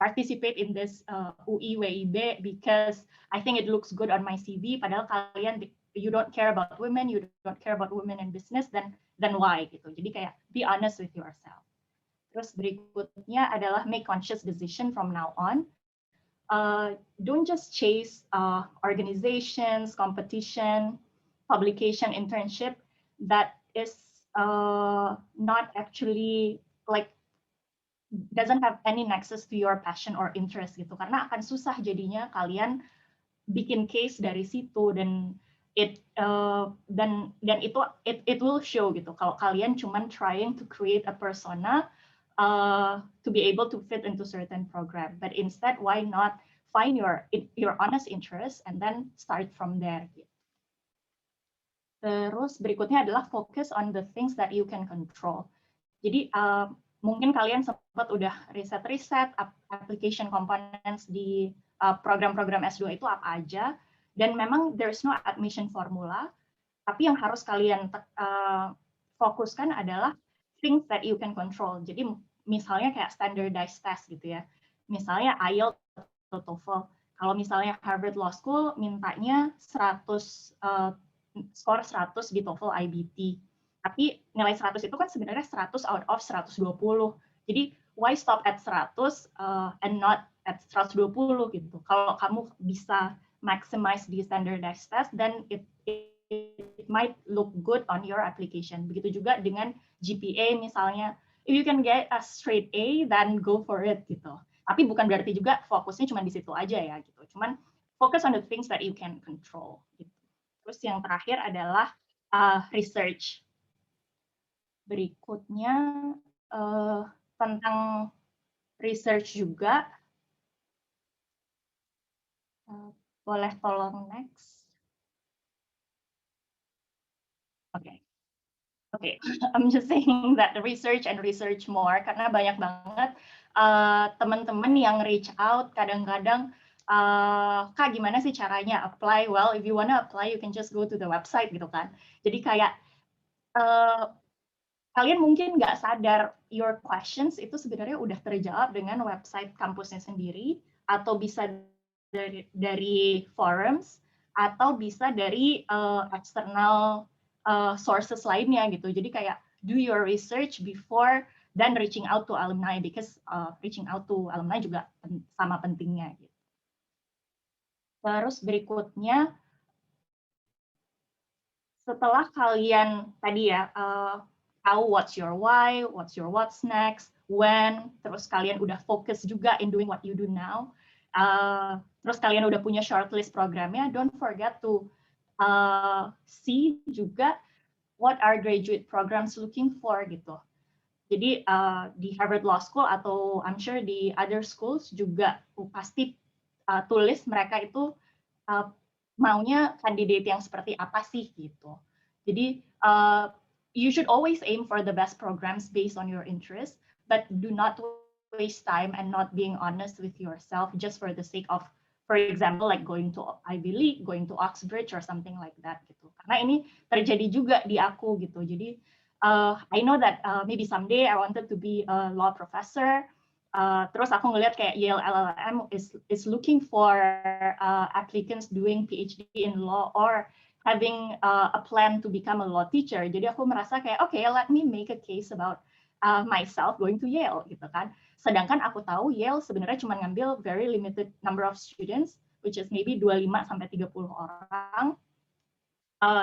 participate in this UI WIB because I think it looks good on my CV, padahal kalian you don't care about women, you don't care about women in business, then why gitu. Jadi kayak be honest with yourself. Terus berikutnya adalah make conscious decision from now on. Don't just chase organizations, competition, publication, internship that is not actually like doesn't have any nexus to your passion or interest gitu. Karena akan susah jadinya kalian bikin case dari situ, dan it will show gitu kalau kalian cuman trying to create a persona to be able to fit into certain program, but instead why not find your honest interest and then start from there gitu. Terus berikutnya adalah focus on the things that you can control. Jadi mungkin kalian sempat udah riset application components di program-program S2 itu apa aja, dan memang there's no admission formula, tapi yang harus kalian fokuskan adalah things that you can control. Jadi misalnya kayak standardized test gitu ya. Misalnya IELTS atau TOEFL. Kalau misalnya Harvard Law School mintanya 100 skor 100 di TOEFL IBT. Tapi nilai 100 itu kan sebenarnya 100 out of 120. Jadi why stop at 100 and not at 120 gitu. Kalau kamu bisa maximize di standardized test, then it might look good on your application. Begitu juga dengan GPA misalnya, if you can get a straight A, then go for it gitu. Tapi bukan berarti juga fokusnya cuma di situ aja ya gitu. Cuman focus on the things that you can control. Gitu. Terus yang terakhir adalah research. Berikutnya tentang research juga. Boleh tolong next. Oke. Okay, I'm just saying that research and research more karena banyak banget teman-teman yang reach out kadang-kadang, Kak gimana sih caranya apply? Well, if you wanna apply, you can just go to the website gitu kan. Jadi kayak kalian mungkin nggak sadar your questions itu sebenarnya udah terjawab dengan website kampusnya sendiri, atau bisa dari forums, atau bisa dari external sources lainnya gitu. Jadi kayak do your research before then reaching out to alumni, because reaching out to alumni juga sama pentingnya gitu. Terus berikutnya, setelah kalian tadi ya tahu what's your why, what's your what's next, when, terus kalian udah fokus juga in doing what you do now, terus kalian udah punya shortlist programnya, don't forget to see juga what are graduate programs looking for gitu. Jadi di Harvard Law School atau I'm sure di other schools juga pasti tulis mereka itu maunya candidate yang seperti apa sih gitu. Jadi you should always aim for the best programs based on your interest, but do not waste time and not being honest with yourself just for the sake of, for example, like going to Ivy League, going to Oxbridge or something like that gitu. Karena ini terjadi juga di aku gitu. Jadi I know that maybe someday I wanted to be a law professor. Terus aku ngeliat kayak Yale LLM is looking for applicants doing PhD in law or having a plan to become a law teacher. Jadi aku merasa kayak, okay, let me make a case about myself going to Yale, gitu kan. Sedangkan aku tahu Yale sebenarnya cuma ngambil very limited number of students, which is maybe 25-30 orang.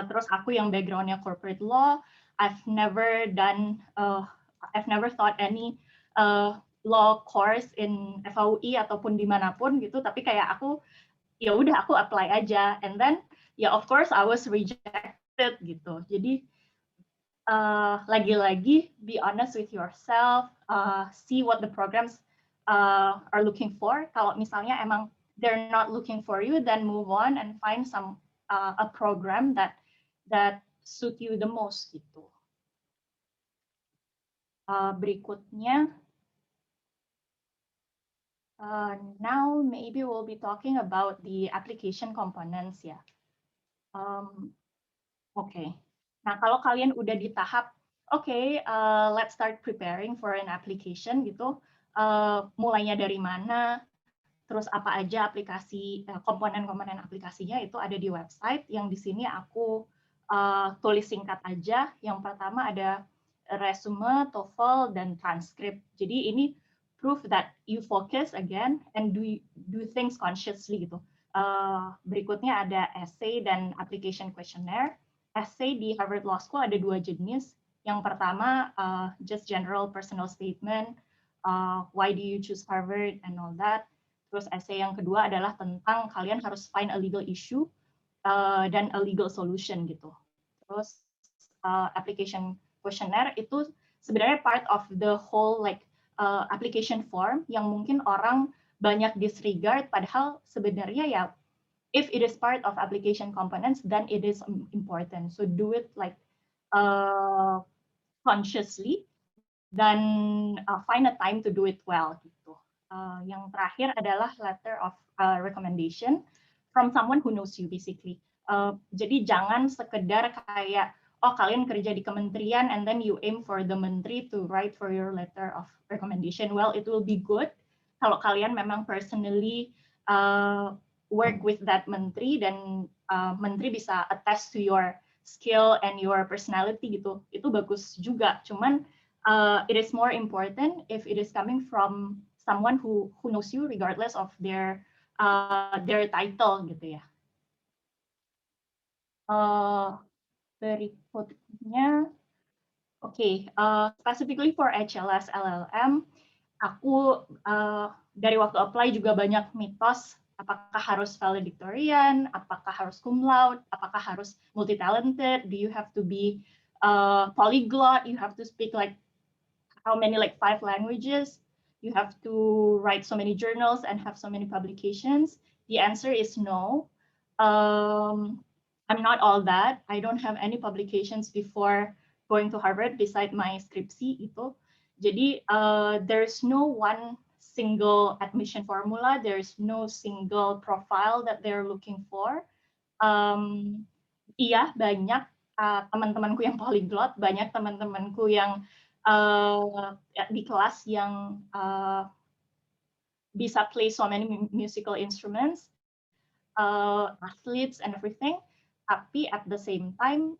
Terus aku yang backgroundnya corporate law, I've never thought any law course in FAUI ataupun dimanapun gitu. Tapi kayak aku, ya udah aku apply aja, and then ya of course I was rejected gitu. Jadi lagi-lagi be honest with yourself, see what the programs are looking for. Kalau misalnya emang they're not looking for you, then move on and find some a program that suit you the most gitu. Berikutnya, now maybe we'll be talking about the application components ya. Oke. Nah, kalau kalian udah di tahap, let's start preparing for an application gitu, mulainya dari mana, terus apa aja aplikasi, komponen-komponen aplikasinya itu ada di website, yang di sini aku tulis singkat aja. Yang pertama ada resume, TOEFL, dan transcript. Jadi ini proof that you focus again and do things consciously gitu. Berikutnya ada essay dan application questionnaire. Essay di Harvard Law School ada 2 jenis. Yang pertama, just general personal statement, why do you choose Harvard and all that. Terus essay yang kedua adalah tentang kalian harus find a legal issue dan a legal solution gitu. Terus application questionnaire itu sebenarnya part of the whole like application form yang mungkin orang banyak disregard, padahal sebenarnya ya if it is part of application components, then it is important. So do it like consciously, dan find a time to do it well gitu. Yang terakhir adalah letter of recommendation from someone who knows you basically. Jadi jangan sekedar kayak oh kalian kerja di kementerian and then you aim for the menteri to write for your letter of recommendation. Well, it will be good kalau kalian memang personally work with that menteri dan menteri bisa attest to your skill and your personality gitu. Itu bagus juga. Cuman it is more important if it is coming from someone who knows you regardless of their title gitu ya. Berikutnya, specifically for HLS LLM, aku dari waktu apply juga banyak mitos. Apakah harus valedictorian? Apakah harus cum laude? Apakah harus multi-talented? Do you have to be polyglot? You have to speak like how many, like 5 languages? You have to write so many journals and have so many publications? The answer is no. I'm not all that. I don't have any publications before going to Harvard beside my skripsi itu. Jadi there's no one single admission formula. There's no single profile that they're looking for. Iya, banyak teman-temanku yang polyglot, banyak teman-temanku yang di kelas yang bisa play so many musical instruments, athletes and everything. Tapi at the same time,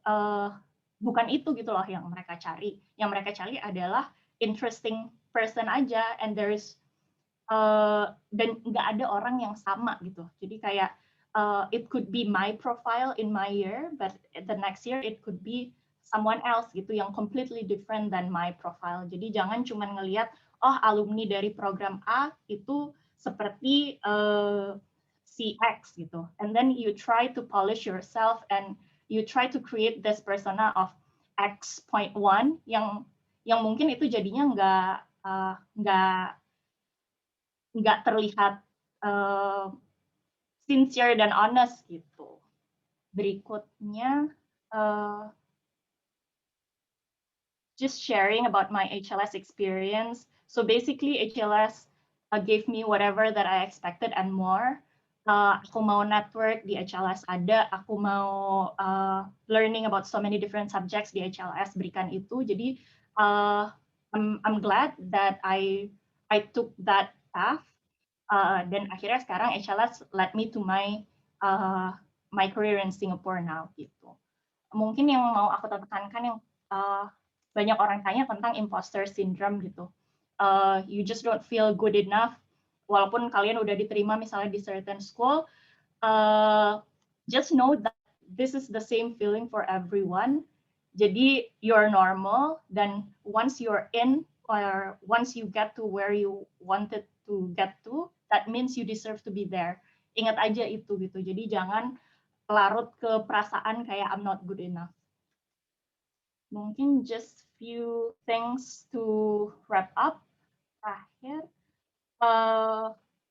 bukan itu gitu loh yang mereka cari. Yang mereka cari adalah interesting person aja, and there's dan nggak ada orang yang sama gitu. Jadi kayak it could be my profile in my year, but the next year it could be someone else gitu yang completely different than my profile. Jadi jangan cuma ngelihat oh alumni dari program A itu seperti si X gitu, and then you try to polish yourself and you try to create this persona of X.1 yang mungkin itu jadinya nggak terlihat sincere dan honest gitu. Berikutnya, just sharing about my HLS experience. So basically HLS gave me whatever that I expected and more. Aku mau network di HLS ada, aku mau learning about so many different subjects di HLS berikan itu. Jadi I'm glad that I took that path. Dan akhirnya sekarang HLS led me to my career in Singapore now gitu. Mungkin yang mau aku tekankan yang banyak orang tanya tentang imposter syndrome gitu. You just don't feel good enough walaupun kalian udah diterima misalnya di certain school. Just know that this is the same feeling for everyone. Jadi you're normal, dan once you're in or once you get to where you wanted to get to, that means you deserve to be there. Ingat aja itu gitu. Jadi jangan larut ke perasaan kayak I'm not good enough. Mungkin just few things to wrap up. Terakhir,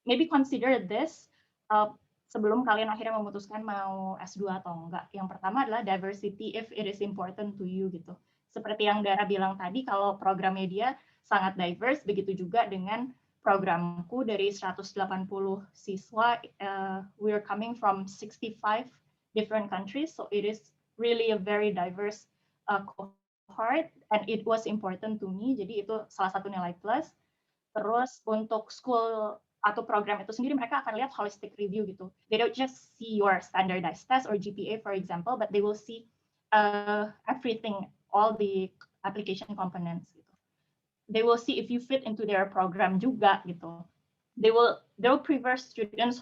maybe consider this sebelum kalian akhirnya memutuskan mau S2 atau enggak. Yang pertama adalah diversity if it is important to you gitu. Seperti yang Dara bilang tadi, kalau programnya dia sangat diverse, begitu juga dengan programku dari 180 siswa, we are coming from 65 different countries, so it is really a very diverse cohort, and it was important to me, jadi itu salah satu nilai plus. Terus untuk school atau program itu sendiri, mereka akan lihat holistic review gitu. They don't just see your standardized test or GPA, for example, but they will see everything, all the application components gitu. They will see if you fit into their program juga gitu. They will prefer students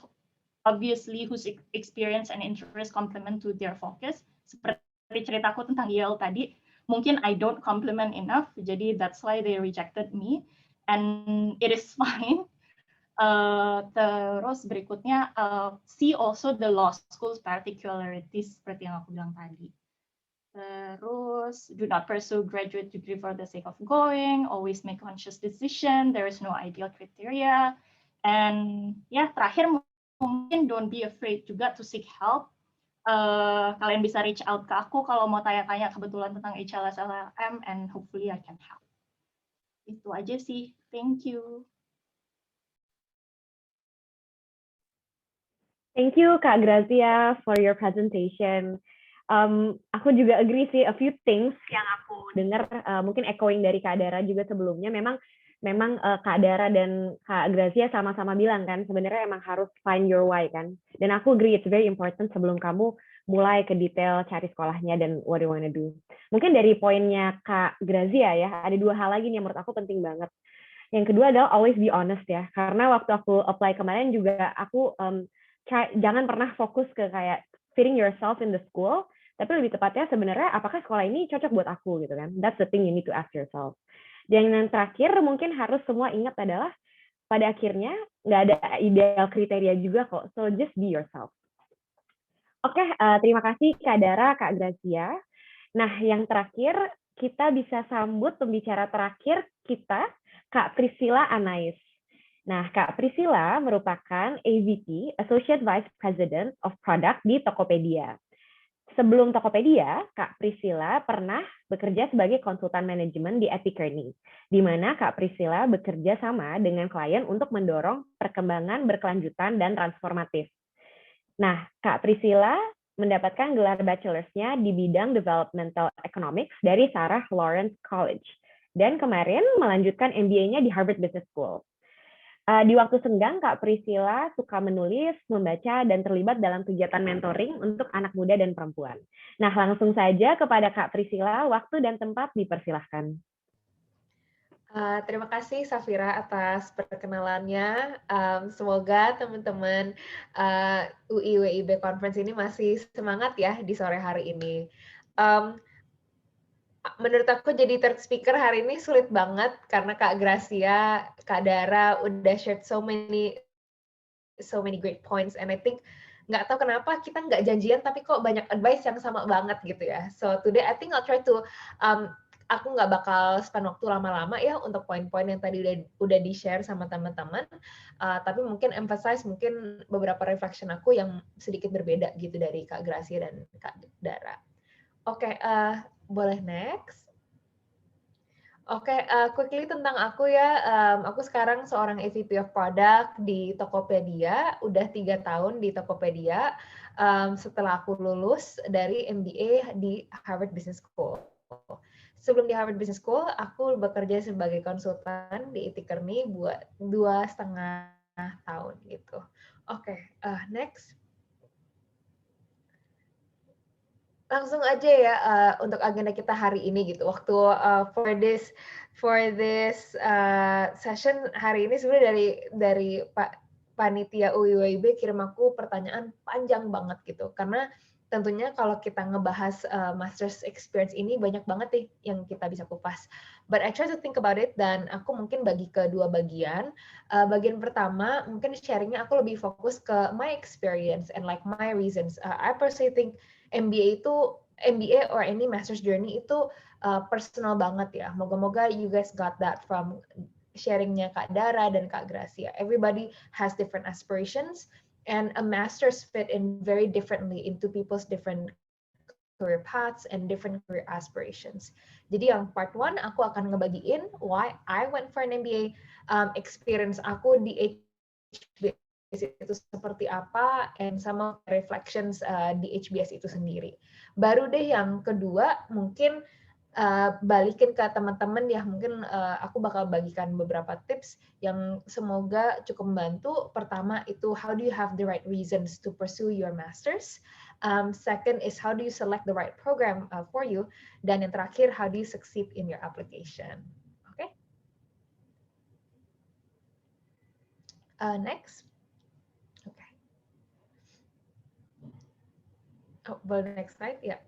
obviously whose experience and interest complement to their focus. Seperti ceritaku tentang Yale tadi, mungkin I don't complement enough, jadi that's why they rejected me, and it is fine. Terus berikutnya, see also the law school's particularities seperti yang aku bilang tadi. Terus, do not pursue graduate degree for the sake of going, always make conscious decision, there is no ideal criteria, and ya terakhir mungkin don't be afraid juga to seek help. Kalian bisa reach out ke aku kalau mau tanya-tanya kebetulan tentang HLS LLM, and hopefully I can help. Itu aja sih, thank you. Thank you, Kak Grazia, for your presentation. Aku juga agree sih, a few things yang aku dengar, mungkin echoing dari Kak Dara juga sebelumnya, memang Kak Dara dan Kak Grazia sama-sama bilang kan, sebenarnya emang harus find your why kan. Dan aku agree, it's very important sebelum kamu mulai ke detail cari sekolahnya dan what you wanna do. Mungkin dari poinnya Kak Grazia ya, ada 2 hal lagi nih yang menurut aku penting banget. Yang kedua adalah always be honest ya, karena waktu aku apply kemarin juga aku jangan pernah fokus ke kayak fitting yourself in the school, tapi lebih tepatnya sebenarnya apakah sekolah ini cocok buat aku gitu kan. That's the thing you need to ask yourself. Dan yang terakhir mungkin harus semua ingat adalah pada akhirnya nggak ada ideal kriteria juga kok, so just be yourself. Oke, terima kasih Kak Dara, Kak Grazia. Nah, yang terakhir kita bisa sambut pembicara terakhir kita, Kak Priscilla Anais. Nah, Kak Priscilla merupakan AVP, Associate Vice President of Product di Tokopedia. Sebelum Tokopedia, Kak Priscilla pernah bekerja sebagai konsultan manajemen di Epicurny, di mana Kak Priscilla bekerja sama dengan klien untuk mendorong perkembangan berkelanjutan dan transformatif. Nah, Kak Priscilla mendapatkan gelar bachelor's-nya di bidang Developmental Economics dari Sarah Lawrence College, dan kemarin melanjutkan MBA-nya di Harvard Business School. Di waktu senggang, Kak Priscilla suka menulis, membaca, dan terlibat dalam kegiatan mentoring untuk anak muda dan perempuan. Nah, langsung saja kepada Kak Priscilla, waktu dan tempat dipersilahkan. Terima kasih Safira atas perkenalannya. Semoga teman-teman UI WIB Conference ini masih semangat ya di sore hari ini. Menurut aku jadi third speaker hari ini sulit banget karena Kak Grazia, Kak Dara udah shared so many great points, and I think nggak tahu kenapa kita nggak janjian tapi kok banyak advice yang sama banget gitu ya. So today I think I'll try to aku nggak bakal spend waktu lama-lama ya untuk poin-poin yang tadi udah di-share sama teman-teman, tapi mungkin emphasize mungkin beberapa reflection aku yang sedikit berbeda gitu dari Kak Grazia dan Kak Dara. Oke, boleh next. Oke, quickly tentang aku ya. Aku sekarang seorang AVP of Product di Tokopedia, udah 3 tahun di Tokopedia. Setelah aku lulus dari MBA di Harvard Business School. Sebelum di Harvard Business School, aku bekerja sebagai konsultan di Epicurny buat 2,5 tahun gitu. Oke, next. Langsung aja ya untuk agenda kita hari ini gitu. Waktu for this session hari ini sebenarnya dari Pak Panitia UIWIB kirim aku pertanyaan panjang banget gitu. Karena tentunya kalau kita ngebahas master's experience ini banyak banget nih yang kita bisa kupas. But I try to think about it dan aku mungkin bagi ke 2 bagian. Bagian pertama mungkin sharingnya aku lebih fokus ke my experience and like my reasons. I personally think MBA or any master's journey itu personal banget ya. Moga-moga you guys got that from sharingnya Kak Dara dan Kak Grazia. Everybody has different aspirations and a master's fit in very differently into people's different career paths and different career aspirations. Jadi yang part 1 aku akan ngebagiin why I went for an MBA, experience aku di HBS itu seperti apa, and sama reflections di HBS itu sendiri. Baru deh yang kedua mungkin balikin ke teman-teman ya, mungkin aku bakal bagikan beberapa tips yang semoga cukup membantu. Pertama itu how do you have the right reasons to pursue your masters. Second is how do you select the right program for you. Dan yang terakhir how do you succeed in your application. Oke. Next. Oh, boleh next slide? Ya. Yeah.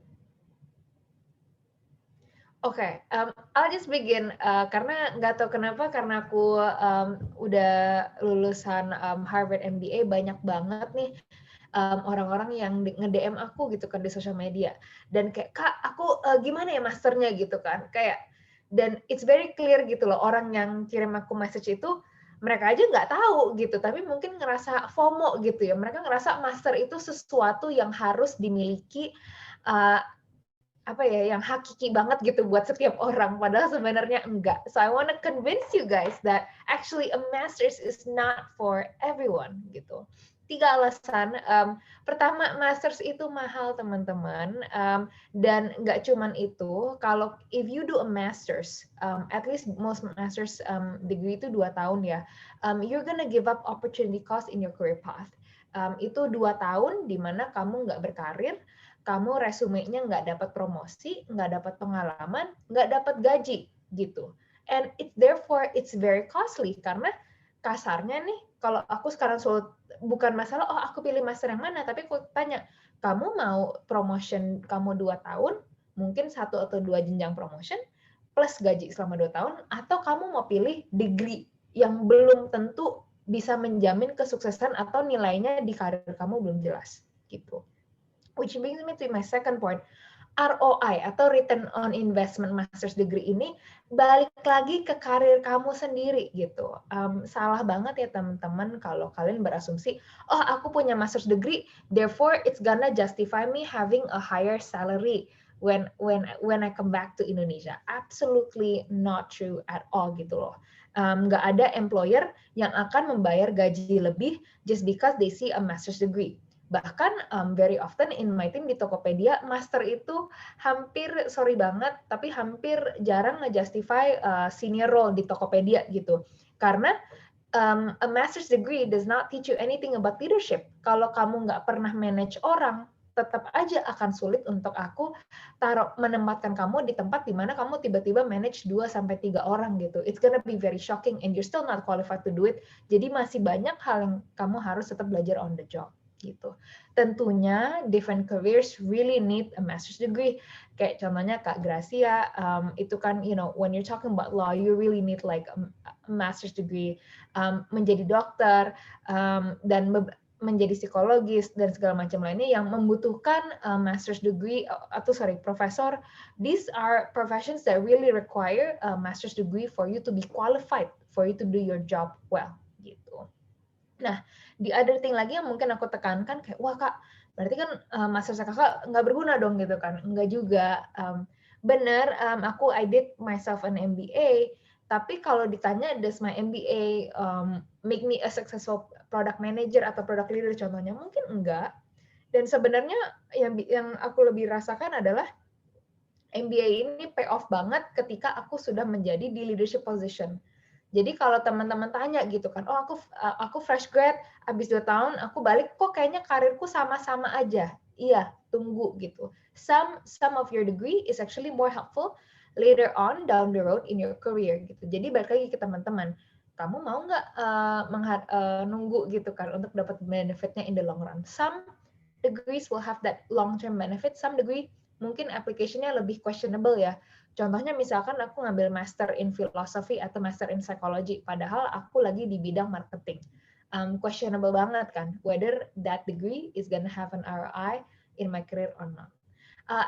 Oke, I'll just begin. Karena nggak tahu kenapa, karena aku udah lulusan Harvard MBA, banyak banget nih orang-orang yang nge-DM aku gitu kan di sosial media. Dan kayak, Kak, aku gimana ya masternya gitu kan. Kayak, dan it's very clear gitu loh, orang yang kirim aku message itu, mereka aja nggak tahu gitu, tapi mungkin ngerasa FOMO gitu ya. Mereka ngerasa master itu sesuatu yang harus dimiliki, apa ya, yang hakiki banget gitu buat setiap orang, padahal sebenarnya enggak. So I want to convince you guys that actually a master's is not for everyone gitu. 3 alasan. Pertama, masters itu mahal teman-teman, dan nggak cuman itu. Kalau if you do a masters, at least most masters degree itu 2 tahun ya, you're gonna give up opportunity cost in your career path. Itu 2 tahun di mana kamu nggak berkarir, kamu resumenya nggak dapat promosi, nggak dapat pengalaman, nggak dapat gaji gitu. And therefore it's very costly karena kasarnya nih, kalau aku sekarang bukan masalah, oh aku pilih master yang mana, tapi aku tanya, kamu mau promotion kamu 2 tahun, mungkin 1 atau 2 jenjang promotion, plus gaji selama 2 tahun, atau kamu mau pilih degree yang belum tentu bisa menjamin kesuksesan atau nilainya di karir kamu belum jelas, gitu. Which brings me to my second point, ROI atau return on investment master's degree ini balik lagi ke karir kamu sendiri gitu. Salah banget ya teman-teman kalau kalian berasumsi, oh aku punya master's degree, therefore it's gonna justify me having a higher salary when I come back to Indonesia. Absolutely not true at all gitu loh. Nggak ada employer yang akan membayar gaji lebih just because they see a master's degree. Bahkan very often in my team di Tokopedia, master itu hampir, sorry banget, tapi hampir jarang nge-justify senior role di Tokopedia gitu. Karena a master's degree does not teach you anything about leadership. Kalau kamu nggak pernah manage orang, tetap aja akan sulit untuk aku menempatkan kamu di tempat di mana kamu tiba-tiba manage 2-3 orang gitu. It's gonna be very shocking and you're still not qualified to do it. Jadi masih banyak hal yang kamu harus tetap belajar on the job gitu. Tentunya different careers really need a master's degree. Kayak contohnya Kak Gracia, itu kan when you're talking about law, you really need like a master's degree. Menjadi dokter dan menjadi psikologis dan segala macam lainnya yang membutuhkan master's degree profesor. These are professions that really require a master's degree for you to be qualified, for you to do your job well gitu. Nah, the other thing lagi yang mungkin aku tekankan kayak, wah Kak, berarti kan master kakak nggak berguna dong gitu kan? Nggak juga. Bener, I did myself an MBA, tapi kalau ditanya, does my MBA make me a successful product manager atau product leader contohnya? Mungkin enggak. Dan sebenarnya yang aku lebih rasakan adalah MBA ini pay off banget ketika aku sudah menjadi di leadership position. Jadi kalau teman-teman tanya gitu kan, oh aku fresh grad, habis 2 tahun aku balik, kok kayaknya karirku sama-sama aja. Iya, tunggu gitu. Some of your degree is actually more helpful later on down the road in your career gitu. Jadi balik lagi ke teman-teman, kamu mau nggak nunggu gitu kan untuk dapat benefitnya in the long run. Some degrees will have that long-term benefit, some degree mungkin application-nya lebih questionable ya. Contohnya misalkan aku ngambil master in philosophy atau master in psychology, padahal aku lagi di bidang marketing. Questionable banget kan, whether that degree is gonna have an ROI in my career or not.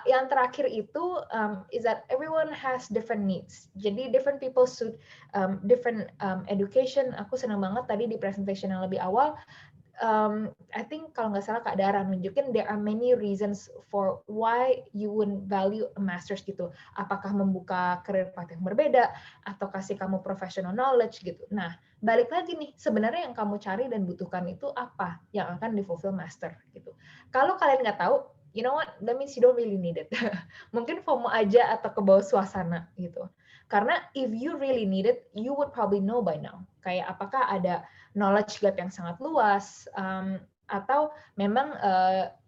Yang terakhir itu is that everyone has different needs. Jadi different people suit different education. Aku senang banget tadi di presentation yang lebih awal, I think kalau nggak salah Kak Dara nunjukin there are many reasons for why you wouldn't value a master's gitu. Apakah membuka career path yang berbeda atau kasih kamu professional knowledge gitu. Nah, balik lagi nih, sebenarnya yang kamu cari dan butuhkan itu apa yang akan di-fulfill master gitu. Kalau kalian nggak tahu, you know what, that means you don't really need it. Mungkin FOMO aja atau kebawa suasana gitu. Karena if you really need it, you would probably know by now. Kayak apakah ada knowledge gap yang sangat luas, atau memang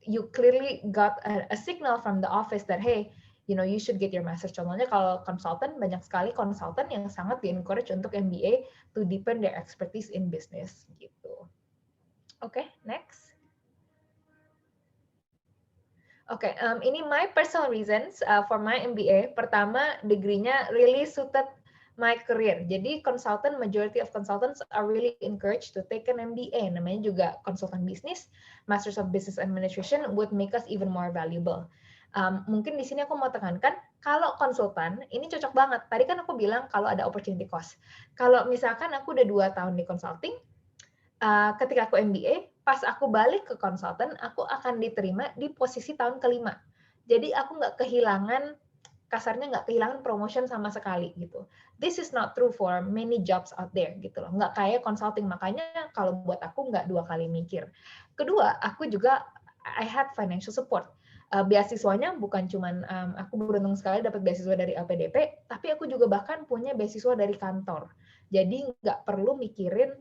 you clearly got a signal from the office that hey, you should get your master's. Contohnya kalau konsultan, banyak sekali konsultan yang sangat di-encourage untuk MBA to deepen their expertise in business gitu. Oke, next. Oke, ini my personal reasons for my MBA. Pertama, degree-nya really suited my career. Jadi majority of consultants are really encouraged to take an MBA. Namanya juga konsultan bisnis, Masters of Business Administration would make us even more valuable. Mungkin di sini aku mau tekankan, kalau konsultan, ini cocok banget. Tadi kan aku bilang kalau ada opportunity cost. Kalau misalkan aku udah 2 tahun di consulting, ketika aku MBA, pas aku balik ke konsultan, aku akan diterima di posisi tahun ke-5. Jadi aku nggak kehilangan kasarnya nggak kehilangan promotion sama sekali gitu. This is not true for many jobs out there gitu loh. Nggak kayak consulting, makanya kalau buat aku nggak 2 kali mikir. Kedua, aku juga I had financial support. Beasiswanya bukan cuman aku beruntung sekali dapat beasiswa dari LPDP, tapi aku juga bahkan punya beasiswa dari kantor. Jadi nggak perlu mikirin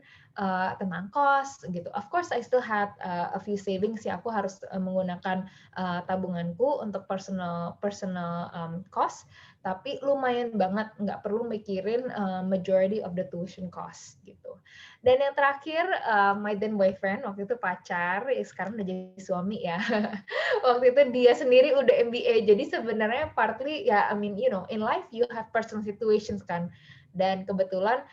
tentang kos gitu. Of course, I still had a few savings ya. Aku harus menggunakan tabunganku untuk personal cost, tapi lumayan banget nggak perlu mikirin majority of the tuition cost gitu. Dan yang terakhir, my then boyfriend, waktu itu pacar, sekarang udah jadi suami ya. Waktu itu dia sendiri udah MBA, jadi sebenarnya partly ya, I mean, you know, in life you have personal situations kan. Dan kebetulan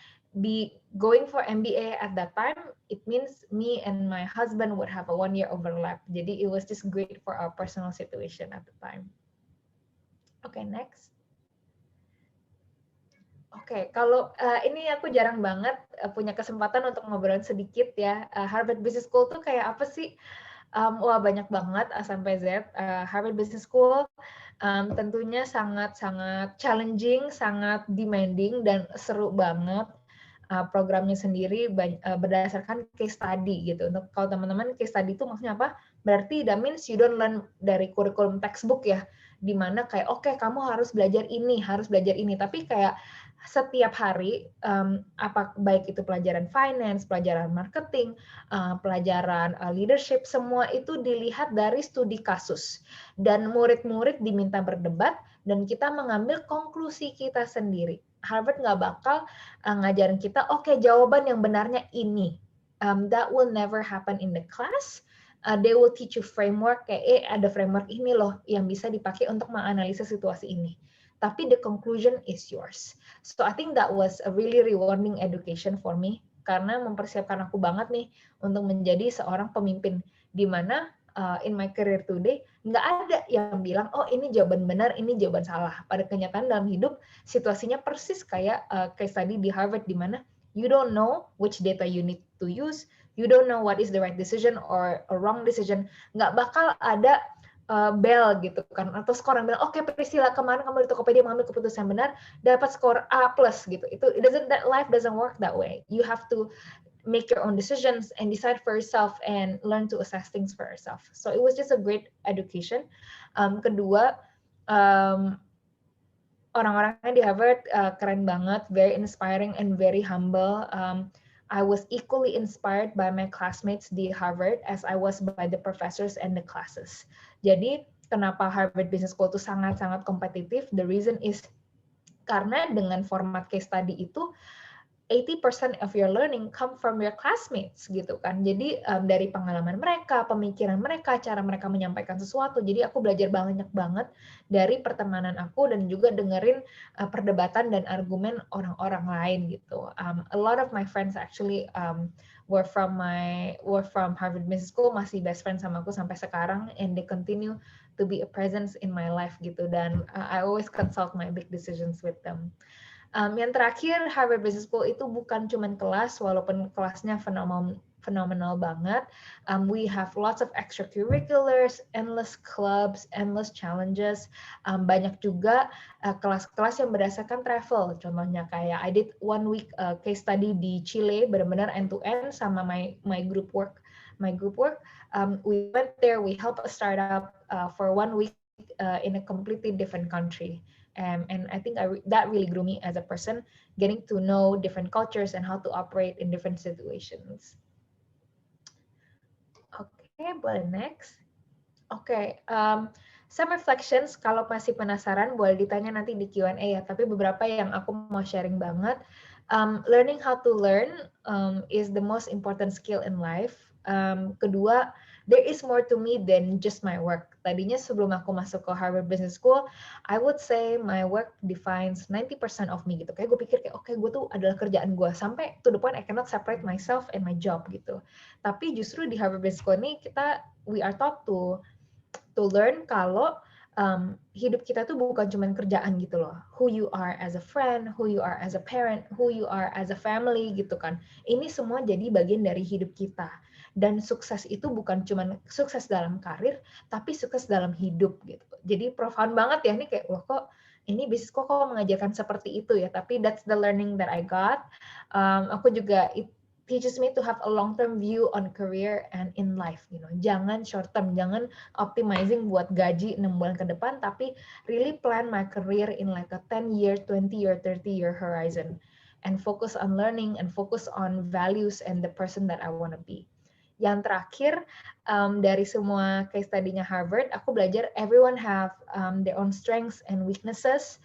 going for MBA at that time, it means me and my husband would have a 1-year overlap. Jadi it was just great for our personal situation at the time. Okay, next. Oke, kalau ini aku jarang banget punya kesempatan untuk ngobrol sedikit ya. Harvard Business School tuh kayak apa sih? Wah, banyak banget A sampai Z. Harvard Business School tentunya sangat-sangat challenging, sangat demanding, dan seru banget. Programnya sendiri berdasarkan case study gitu. Untuk kalau teman-teman, case study itu maksudnya apa? Berarti that means you don't learn dari kurikulum textbook ya, di mana kayak oke, kamu harus belajar ini, tapi kayak setiap hari apa baik itu pelajaran finance, pelajaran marketing, pelajaran leadership, semua itu dilihat dari studi kasus, dan murid-murid diminta berdebat dan kita mengambil konklusi kita sendiri. Harvard nggak bakal ngajarin kita, oke, jawaban yang benarnya ini. That will never happen in the class. They will teach you framework, kayak ada framework ini loh yang bisa dipakai untuk menganalisa situasi ini. Tapi the conclusion is yours. So I think that was a really rewarding education for me, karena mempersiapkan aku banget nih untuk menjadi seorang pemimpin, di mana in my career today, nggak ada yang bilang, oh ini jawaban benar, ini jawaban salah. Pada kenyataan dalam hidup, situasinya persis kayak case study di Harvard, di mana you don't know which data you need to use, you don't know what is the right decision or a wrong decision. Nggak bakal ada bell gitu kan, atau skor yang bilang, oke, Priscilla, kemarin kamu di Tokopedia mengambil keputusan yang benar, dapat skor A+ gitu. That life doesn't work that way. You have to make your own decisions and decide for yourself and learn to assess things for yourself. So it was just a great education. Kedua, orang-orangnya di Harvard keren banget, very inspiring and very humble. I was equally inspired by my classmates di Harvard as I was by the professors and the classes. Jadi kenapa Harvard Business School itu sangat-sangat kompetitif? The reason is karena dengan format case study itu 80% of your learning come from your classmates gitu kan. Jadi dari pengalaman mereka, pemikiran mereka, cara mereka menyampaikan sesuatu. Jadi aku belajar banyak banget dari pertemanan aku dan juga dengerin perdebatan dan argumen orang-orang lain gitu. A lot of my friends actually were from Harvard Business School, masih best friend sama aku sampai sekarang, and they continue to be a presence in my life gitu. Dan I always consult my big decisions with them. Yang terakhir, Harvard Business School itu bukan cuma kelas, walaupun kelasnya fenomenal banget. We have lots of extracurriculars, endless clubs, endless challenges. Banyak juga kelas-kelas yang berdasarkan travel. Contohnya kayak I did 1 week case study di Chile, benar-benar end to end sama my group work. We went there, we helped a startup for 1 week in a completely different country. And I think that really grew me as a person, getting to know different cultures and how to operate in different situations. Okay, boleh next. Okay, some reflections, kalau masih penasaran boleh ditanya nanti di Q&A ya, tapi beberapa yang aku mau sharing banget. Learning how to learn is the most important skill in life. Kedua, there is more to me than just my work. Tadinya sebelum aku masuk ke Harvard Business School, I would say my work defines 90% of me gitu. Kayak gue pikir kayak, oke, gue tuh adalah kerjaan gue, sampai to the point I cannot separate myself and my job gitu. Tapi justru di Harvard Business School ini we are taught to learn kalau hidup kita tuh bukan cuma kerjaan gitu loh. Who you are as a friend, who you are as a parent, who you are as a family gitu kan. Ini semua jadi bagian dari hidup kita. Dan sukses itu bukan cuma sukses dalam karir, tapi sukses dalam hidup gitu. Jadi profound banget ya, ini kayak, loh kok ini bisnisku kok mengajarkan seperti itu ya, tapi that's the learning that I got. Aku juga, it teaches me to have a long-term view on career and in life, jangan short term, jangan optimizing buat gaji 6 bulan ke depan, tapi really plan my career in like a 10-year, 20-year, 30-year horizon, and focus on learning and focus on values and the person that I want to be. Yang terakhir, dari semua case study-nya Harvard, aku belajar everyone have their own strengths and weaknesses.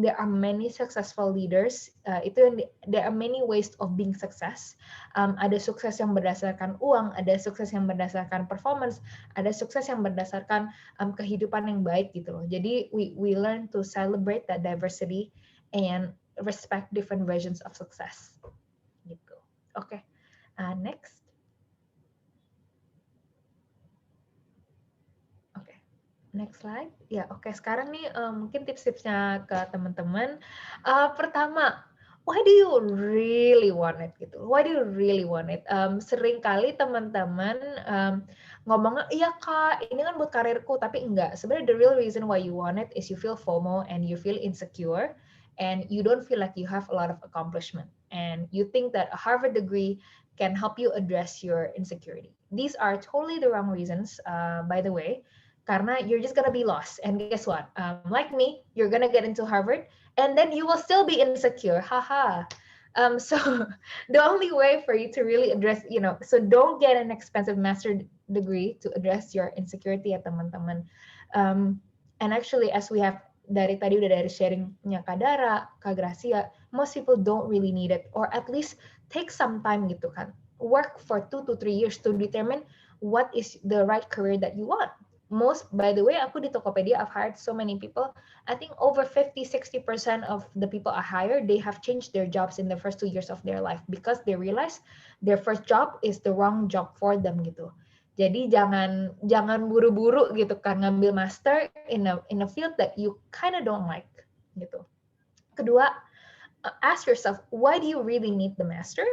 There are many successful leaders. There are many ways of being success. Ada sukses yang berdasarkan uang, ada sukses yang berdasarkan performance, ada sukses yang berdasarkan kehidupan yang baik gitu loh. Jadi we learn to celebrate that diversity and respect different versions of success. Gitu. Oke. Next. Next slide. Ya, oke. Sekarang nih mungkin tips-tipsnya ke teman-teman. Pertama, why do you really want it gitu? Why do you really want it? Seringkali teman-teman ngomongnya, iya Kak, ini kan buat karirku, tapi enggak. Sebenarnya the real reason why you want it is you feel FOMO and you feel insecure and you don't feel like you have a lot of accomplishment and you think that a Harvard degree can help you address your insecurity. These are totally the wrong reasons, by the way. Karena you're just gonna be lost, and guess what? Like me, you're gonna get into Harvard, and then you will still be insecure. Haha. So the only way for you to really address, so don't get an expensive master degree to address your insecurity ya teman-teman. And actually, as we have dari sharingnya Kak Dara, Kak Gracia, most people don't really need it, or at least take some time gitu kan. Work for 2 to 3 years to determine what is the right career that you want. By the way, aku di Tokopedia, I've hired so many people. I think over 50-60% of the people I hire, they have changed their jobs in the first 2 years of their life because they realize their first job is the wrong job for them gitu. Jadi jangan buru-buru gitu kan ngambil master in a field that you kind of don't like gitu. Kedua, ask yourself, why do you really need the master?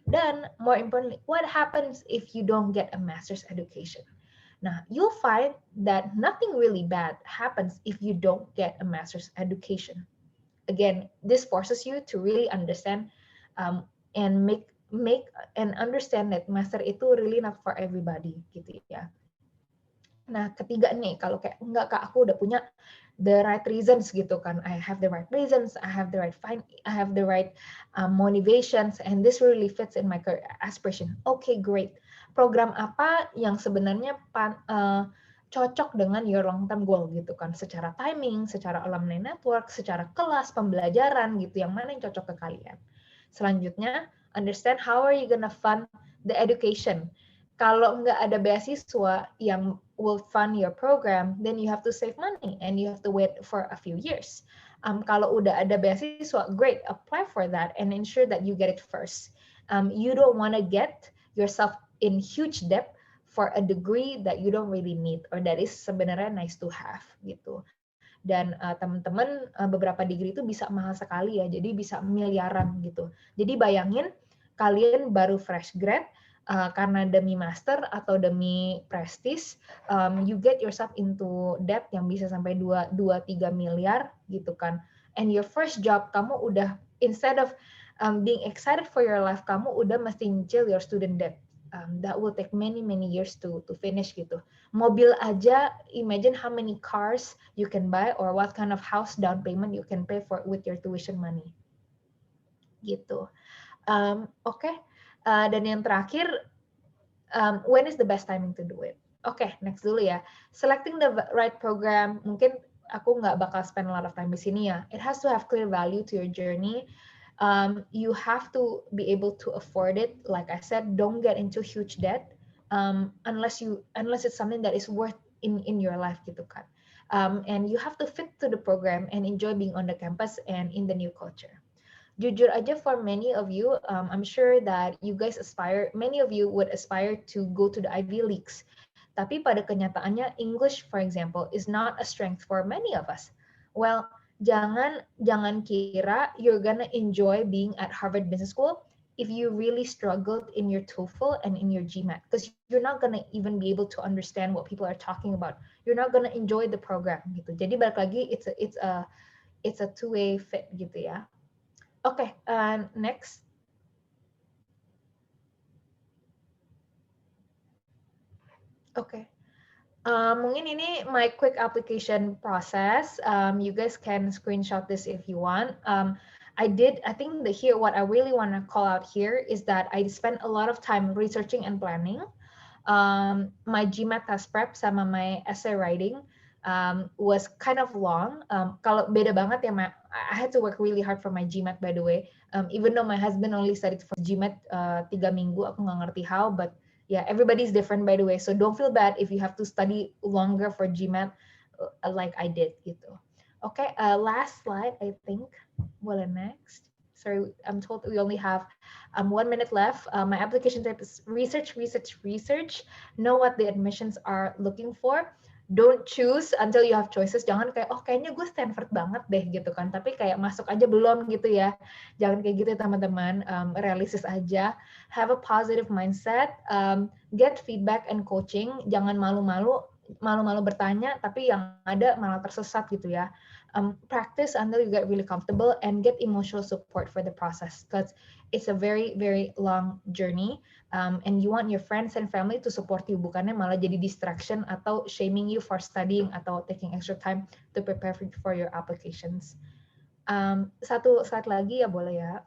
Dan more importantly, what happens if you don't get a master's education? Now, you'll find that nothing really bad happens if you don't get a master's education. Again, this forces you to really understand and make and understand that master itu really not for everybody gitu ya. Nah, ketiga nih, kalau kayak enggak Kak, aku udah punya the right reasons gitu kan. I have the right reasons, I have the right motivations, and this really fits in my career aspiration. Okay, great. Program apa yang sebenarnya cocok dengan your long term goal gitu kan, secara timing, secara alumni network, secara kelas pembelajaran gitu, yang mana yang cocok ke kalian. Selanjutnya, understand how are you gonna fund the education. Kalau nggak ada beasiswa yang will fund your program, then you have to save money and you have to wait for a few years. Kalau udah ada beasiswa, great, apply for that and ensure that you get it first. You don't want to get yourself in huge debt for a degree that you don't really need or that is sebenarnya nice to have gitu. Dan teman-teman, beberapa degree itu bisa mahal sekali ya, jadi bisa miliaran gitu. Jadi bayangin kalian baru fresh grad, karena demi master atau demi prestige, you get yourself into debt yang bisa sampai 2-3 miliar gitu kan. And your first job, kamu udah, instead of being excited for your life, kamu udah mesti nyicil your student debt. That will take many years to finish gitu. Mobil aja, imagine how many cars you can buy or what kind of house down payment you can pay for with your tuition money. Gitu. Oke. Dan yang terakhir, when is the best timing to do it? Oke, next dulu ya. Selecting the right program, mungkin aku nggak bakal spend a lot of time di sini ya. It has to have clear value to your journey. You have to be able to afford it. Like I said, don't get into huge debt unless it's something that is worth in your life gitu kan. And you have to fit to the program and enjoy being on the campus and in the new culture. Jujur aja, for many of you, I'm sure that you guys many of you would aspire to go to the Ivy Leagues. Tapi pada kenyataannya, English, for example, is not a strength for many of us. Well, jangan kira you're gonna enjoy being at Harvard Business School if you really struggled in your TOEFL and in your GMAT, because you're not gonna even be able to understand what people are talking about. You're not gonna enjoy the program gitu. Jadi balik lagi, it's a two-way fit gitu ya. Oke, next. Oke. Mungkin ini my quick application process. You guys can screenshot this if you want. I think what I really want to call out here is that I spent a lot of time researching and planning. My GMAT test prep sama my essay writing was kind of long. Kalau beda banget ya, I had to work really hard for my GMAT, by the way. Even though my husband only studied for GMAT 3 minggu, aku nggak ngerti how, but yeah, everybody's different, by the way. So don't feel bad if you have to study longer for GMAT like I did gitu. Okay, last slide, I think. Boleh next. Sorry, I'm told we only have 1 minute left. My application tip is research. Know what the admissions are looking for. Don't choose until you have choices. Jangan kayak, oh kayaknya gue Stanford banget deh gitu kan. Tapi kayak masuk aja belum gitu ya. Jangan kayak gitu ya teman-teman. Realistis aja. Have a positive mindset. Get feedback and coaching. Jangan malu-malu bertanya, tapi yang ada malah tersesat gitu ya. Practice until you get really comfortable and get emotional support for the process because it's a very, very long journey. And you want your friends and family to support you, bukannya malah jadi distraction atau shaming you for studying atau taking extra time to prepare for your applications. Satu slide lagi ya boleh ya?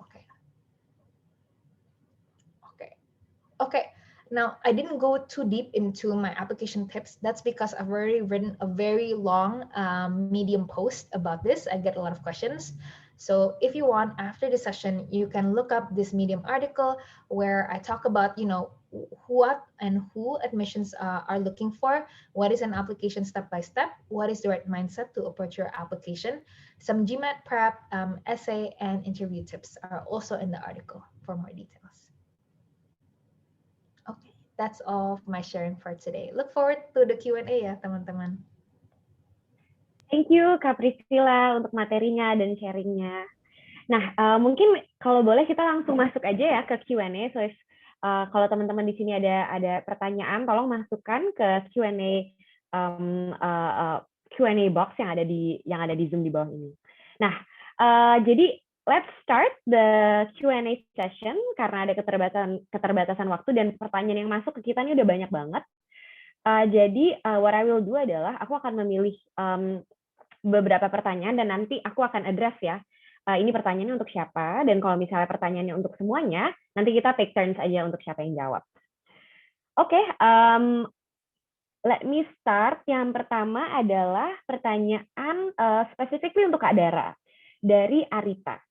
Okay. Now, I didn't go too deep into my application tips. That's because I've already written a very long Medium post about this. I get a lot of questions. So if you want, after the session, you can look up this Medium article where I talk about, what and who admissions are looking for, what is an application step-by-step, what is the right mindset to approach your application. Some GMAT prep, essay, and interview tips are also in the article for more details. Okay, that's all my sharing for today. Look forward to the Q&A ya, teman-teman. Thank you, Kak Priscilla, untuk materinya dan sharingnya. Nah, mungkin kalau boleh kita langsung masuk aja ya ke Q&A. So, kalau teman-teman di sini ada pertanyaan, tolong masukkan ke Q&A box yang ada di Zoom di bawah ini. Nah, jadi let's start the Q&A session karena ada keterbatasan waktu dan pertanyaan yang masuk ke kita ini udah banyak banget. Jadi what I will do adalah aku akan memilih beberapa pertanyaan dan nanti aku akan address ya. Ini pertanyaannya untuk siapa dan kalau misalnya pertanyaannya untuk semuanya, nanti kita take turns aja untuk siapa yang jawab. Oke, let me start. Yang pertama adalah pertanyaan specifically untuk Kak Dara dari Arita.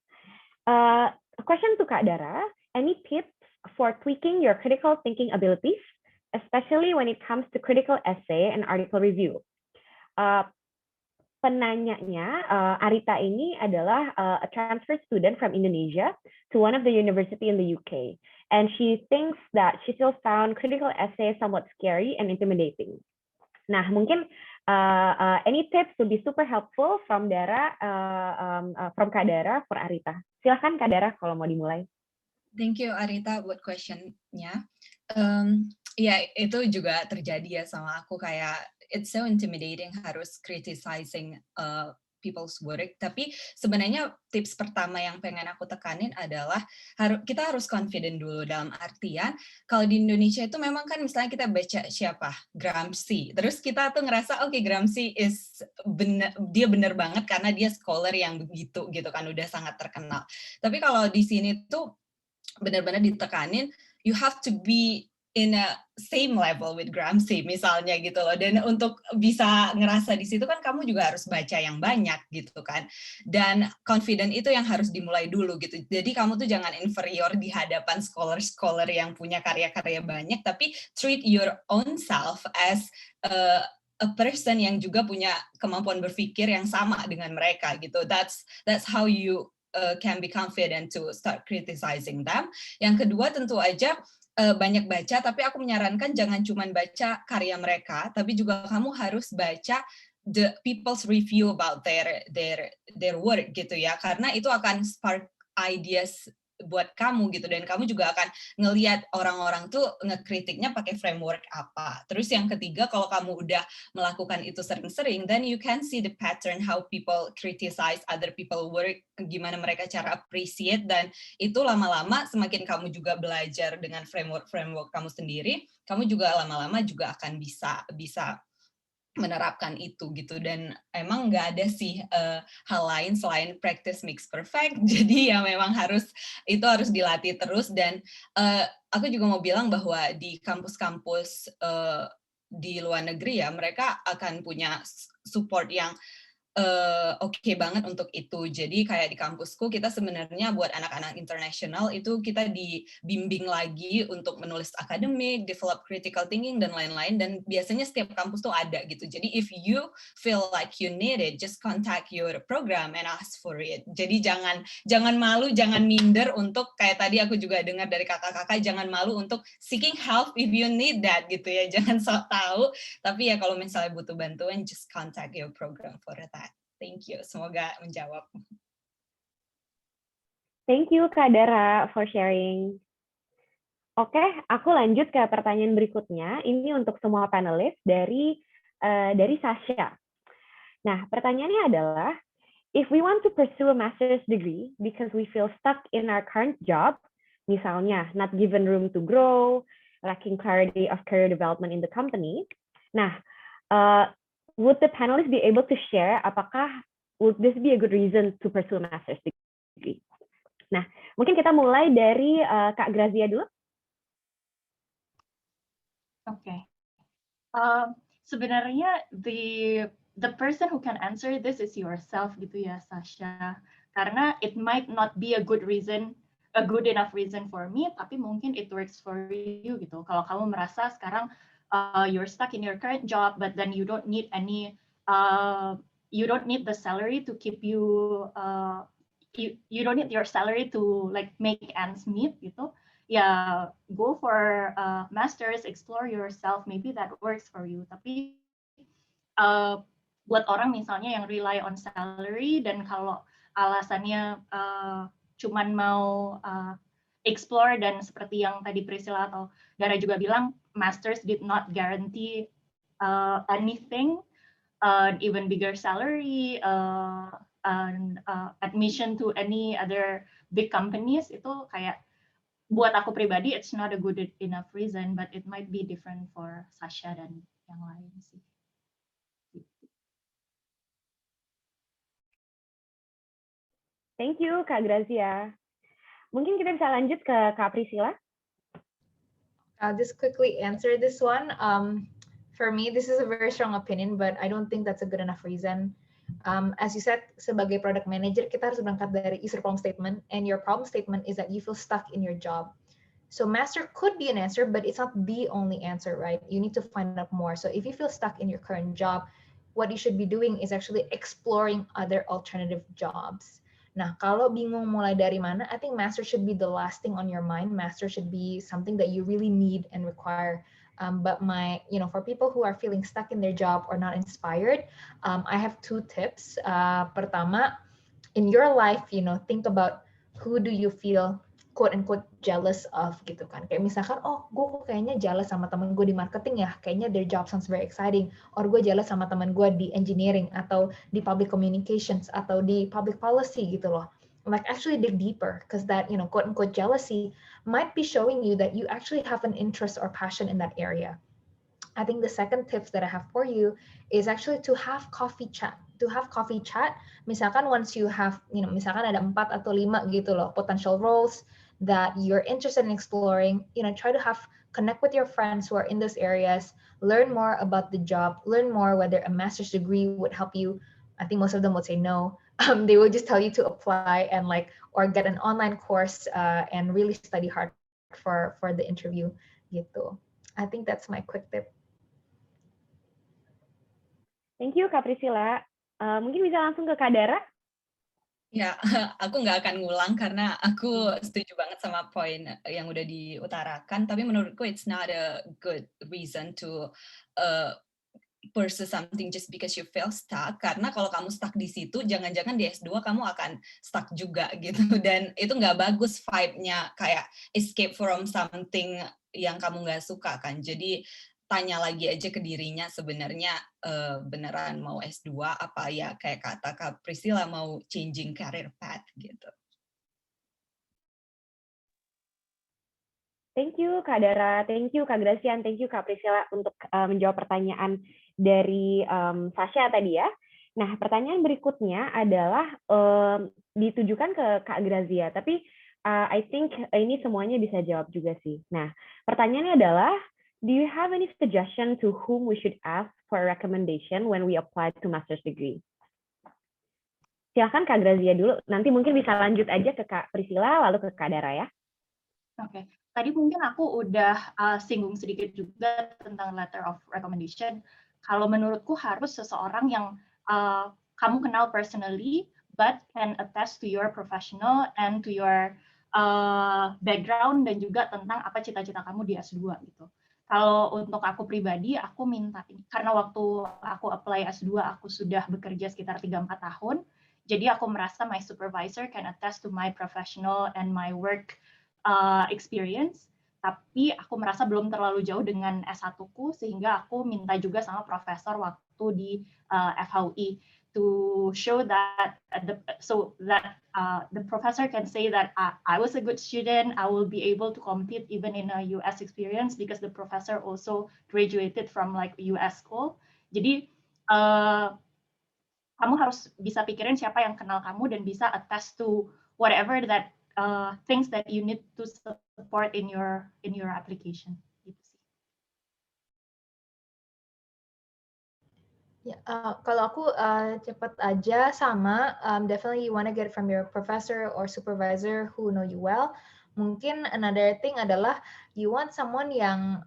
Question to Kak Dara, any tips for tweaking your critical thinking abilities, especially when it comes to critical essay and article review? Penanyanya, Arita ini adalah a transfer student from Indonesia to one of the university in the UK. And she thinks that she still found critical essay somewhat scary and intimidating. Nah, mungkin any tips would be super helpful from from Kak Dara for Arita. Silahkan Kak Dara kalau mau dimulai. Thank you Arita buat question-nya. Ya itu juga terjadi ya sama aku, kayak it's so intimidating harus criticizing people's work. Tapi sebenarnya tips pertama yang pengen aku tekanin adalah kita harus confident dulu, dalam artian kalau di Indonesia itu memang kan misalnya kita baca siapa Gramsci, terus kita tuh ngerasa oke, Gramsci dia bener banget karena dia scholar yang begitu gitu kan, udah sangat terkenal. Tapi kalau di sini tuh benar-benar ditekanin you have to be in a same level with Gramsci misalnya gitu loh, dan untuk bisa ngerasa di situ kan kamu juga harus baca yang banyak gitu kan, dan confident itu yang harus dimulai dulu gitu. Jadi kamu tuh jangan inferior di hadapan scholar yang punya karya-karya banyak, tapi treat your own self as a person yang juga punya kemampuan berpikir yang sama dengan mereka gitu. That's how you can be confident to start criticizing them. Yang kedua tentu aja banyak baca, tapi aku menyarankan jangan cuma baca karya mereka, tapi juga kamu harus baca the people's review about their work gitu ya, karena itu akan spark ideas buat kamu gitu, dan kamu juga akan ngelihat orang-orang tuh ngekritiknya pakai framework apa. Terus yang ketiga, kalau kamu udah melakukan itu sering-sering, then you can see the pattern how people criticize other people work, gimana mereka cara appreciate, dan itu lama-lama semakin kamu juga belajar dengan framework kamu sendiri, kamu juga lama-lama juga akan bisa menerapkan itu gitu. Dan emang nggak ada sih hal lain selain practice makes perfect. Jadi ya memang harus dilatih terus. Dan aku juga mau bilang bahwa di kampus-kampus di luar negeri ya, mereka akan punya support yang oke banget untuk itu. Jadi kayak di kampusku, kita sebenarnya buat anak-anak internasional itu kita dibimbing lagi untuk menulis akademik, develop critical thinking, dan lain-lain. Dan biasanya setiap kampus tuh ada gitu. Jadi if you feel like you need it, just contact your program and ask for it. Jadi jangan malu, jangan minder untuk, kayak tadi aku juga dengar dari kakak-kakak, jangan malu untuk seeking help if you need that gitu ya. Jangan sok tahu, tapi ya kalau misalnya butuh bantuan, just contact your program for that. Thank you. Semoga menjawab. Thank you Kak Dara for sharing. Oke, aku lanjut ke pertanyaan berikutnya. Ini untuk semua panelis dari Sasha. Nah, pertanyaannya adalah, if we want to pursue a master's degree because we feel stuck in our current job, misalnya not given room to grow, lacking clarity of career development in the company. Nah, would the panelists be able to share apakah would this be a good reason to pursue a master's degree? Nah, mungkin kita mulai dari Kak Grazia dulu. Oke. Sebenarnya the person who can answer this is yourself gitu ya, Sasha. Karena it might not be a good enough reason for me, tapi mungkin it works for you gitu. Kalau kamu merasa sekarang you're stuck in your current job, but then you don't need the salary to keep you, you don't need your salary to like make ends meet gitu. Ya, go for masters, explore yourself, maybe that works for you. Tapi buat orang misalnya yang rely on salary, dan kalau alasannya cuman mau explore, dan seperti yang tadi Priscilla atau Dara juga bilang, masters did not guarantee anything, even bigger salary, admission to any other big companies, itu kayak buat aku pribadi it's not a good enough reason, but it might be different for Sasha dan yang lain sih. Thank you Kak Grazia. Mungkin kita bisa lanjut ke Kak Priscilla. I'll just quickly answer this one. For me, this is a very strong opinion, but I don't think that's a good enough reason. As you said, sebagai product manager, kita harus berangkat dari user problem statement, and your problem statement is that you feel stuck in your job. So master could be an answer, but it's not the only answer, right? You need to find out more. So if you feel stuck in your current job, what you should be doing is actually exploring other alternative jobs. Nah, kalau bingung mulai dari mana, I think master should be the last thing on your mind. Master should be something that you really need and require. But for people who are feeling stuck in their job or not inspired, I have 2 tips. Pertama, in your life, think about who do you feel quote unquote jealous of gitu kan. Kayak misalkan, oh gue kayaknya jealous sama temen gue di marketing ya, kayaknya their job sounds very exciting. Or gue jealous sama temen gue di engineering, atau di public communications, atau di public policy gitu loh. Like actually dig deeper, because that, quote unquote jealousy might be showing you that you actually have an interest or passion in that area. I think the second tips that I have for you is actually to have coffee chat. Misalkan once you have, misalkan ada 4 atau 5 gitu loh, potential roles that you're interested in exploring, try to connect with your friends who are in those areas, learn more about the job, learn more whether a master's degree would help you. I think most of them would say no. They will just tell you to apply and or get an online course and really study hard for the interview gitu. I think that's my quick tip. Thank you Kak Priscilla. Mungkin bisa langsung ke Kak Dara. Ya, aku nggak akan ngulang karena aku setuju banget sama poin yang udah diutarakan. Tapi menurutku it's not a good reason to pursue something just because you feel stuck, karena kalau kamu stuck di situ, jangan-jangan di S2 kamu akan stuck juga gitu, dan itu nggak bagus vibe-nya, kayak escape from something yang kamu nggak suka kan. Jadi tanya lagi aja ke dirinya sebenarnya beneran mau S2 apa ya, kayak kata Kak Priscilla mau changing career path gitu. Thank you Kak Dara, thank you Kak Gracian, thank you Kak Priscilla untuk menjawab pertanyaan dari Sasha tadi ya. Nah, pertanyaan berikutnya adalah ditujukan ke Kak Grazia, tapi I think ini semuanya bisa jawab juga sih. Nah, pertanyaannya adalah, do you have any suggestion to whom we should ask for a recommendation when we apply to master's degree? Silakan Kak Grazia dulu, nanti mungkin bisa lanjut aja ke Kak Priscilla, lalu ke Kak Dara ya. Oke. Tadi mungkin aku udah singgung sedikit juga tentang letter of recommendation. Kalau menurutku harus seseorang yang kamu kenal personally, but can attest to your professional and to your background dan juga tentang apa cita-cita kamu di S2 gitu. Kalau untuk aku pribadi, aku minta, karena waktu aku apply S2, aku sudah bekerja sekitar 3-4 tahun, jadi aku merasa my supervisor can attest to my professional and my work experience, tapi aku merasa belum terlalu jauh dengan S1-ku, sehingga aku minta juga sama profesor waktu di FHUI to show that the professor can say that I was a good student, I will be able to compete even in a US experience because the professor also graduated from like US school. Jadi kamu harus bisa pikirin siapa yang kenal kamu dan bisa attest to whatever that things that you need to support in your application. Ya, kalau aku cepat aja sama, definitely you want to get from your professor or supervisor who know you well. Mungkin another thing adalah you want someone yang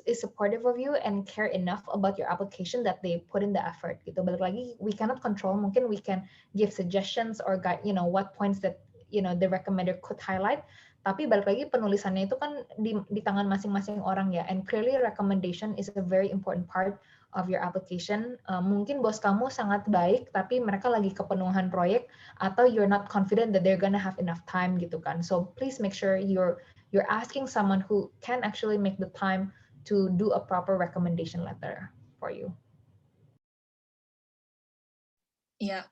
is supportive of you and care enough about your application that they put in the effort. Gitu. Balik lagi, we cannot control. Mungkin we can give suggestions or guide, what points that the recommender could highlight, tapi balik lagi penulisannya itu kan di tangan masing-masing orang ya, and clearly recommendation is a very important part of your application. Mungkin bos kamu sangat baik, tapi mereka lagi kepenuhan proyek, atau you're not confident that they're gonna have enough time gitu kan, so please make sure you're asking someone who can actually make the time to do a proper recommendation letter for you. Ya,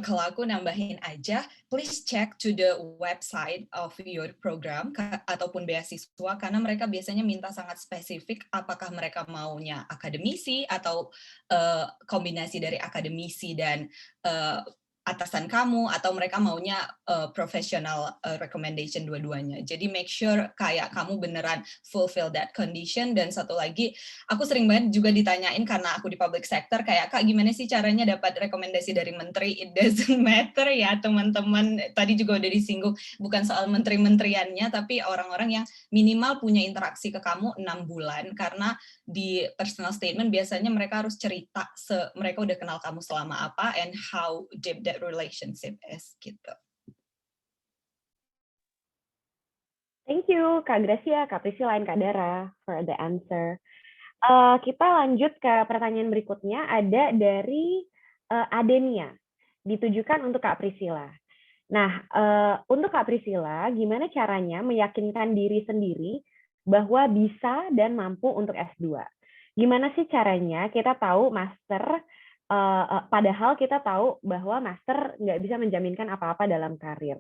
kalau aku nambahin aja, please check to the website of your program ataupun beasiswa, karena mereka biasanya minta sangat spesifik apakah mereka maunya akademisi atau kombinasi dari akademisi dan atasan kamu, atau mereka maunya professional recommendation dua-duanya. Jadi make sure kayak kamu beneran fulfill that condition. Dan satu lagi, aku sering banget juga ditanyain karena aku di public sector, kayak Kak gimana sih caranya dapat rekomendasi dari menteri? It doesn't matter ya teman-teman, tadi juga udah disinggung, bukan soal menteri-menteriannya, tapi orang-orang yang minimal punya interaksi ke kamu 6 bulan, karena di personal statement biasanya mereka harus cerita mereka udah kenal kamu selama apa and how deep that relationship is gitu. Thank you Kak Gracia, Kak Priscilla, Kak Dara for the answer. Kita lanjut ke pertanyaan berikutnya, ada dari Adenia, ditujukan untuk Kak Priscilla. Nah, untuk Kak Priscilla, gimana caranya meyakinkan diri sendiri bahwa bisa dan mampu untuk S2? Gimana sih caranya kita tahu master, padahal kita tahu bahwa master nggak bisa menjaminkan apa-apa dalam karir.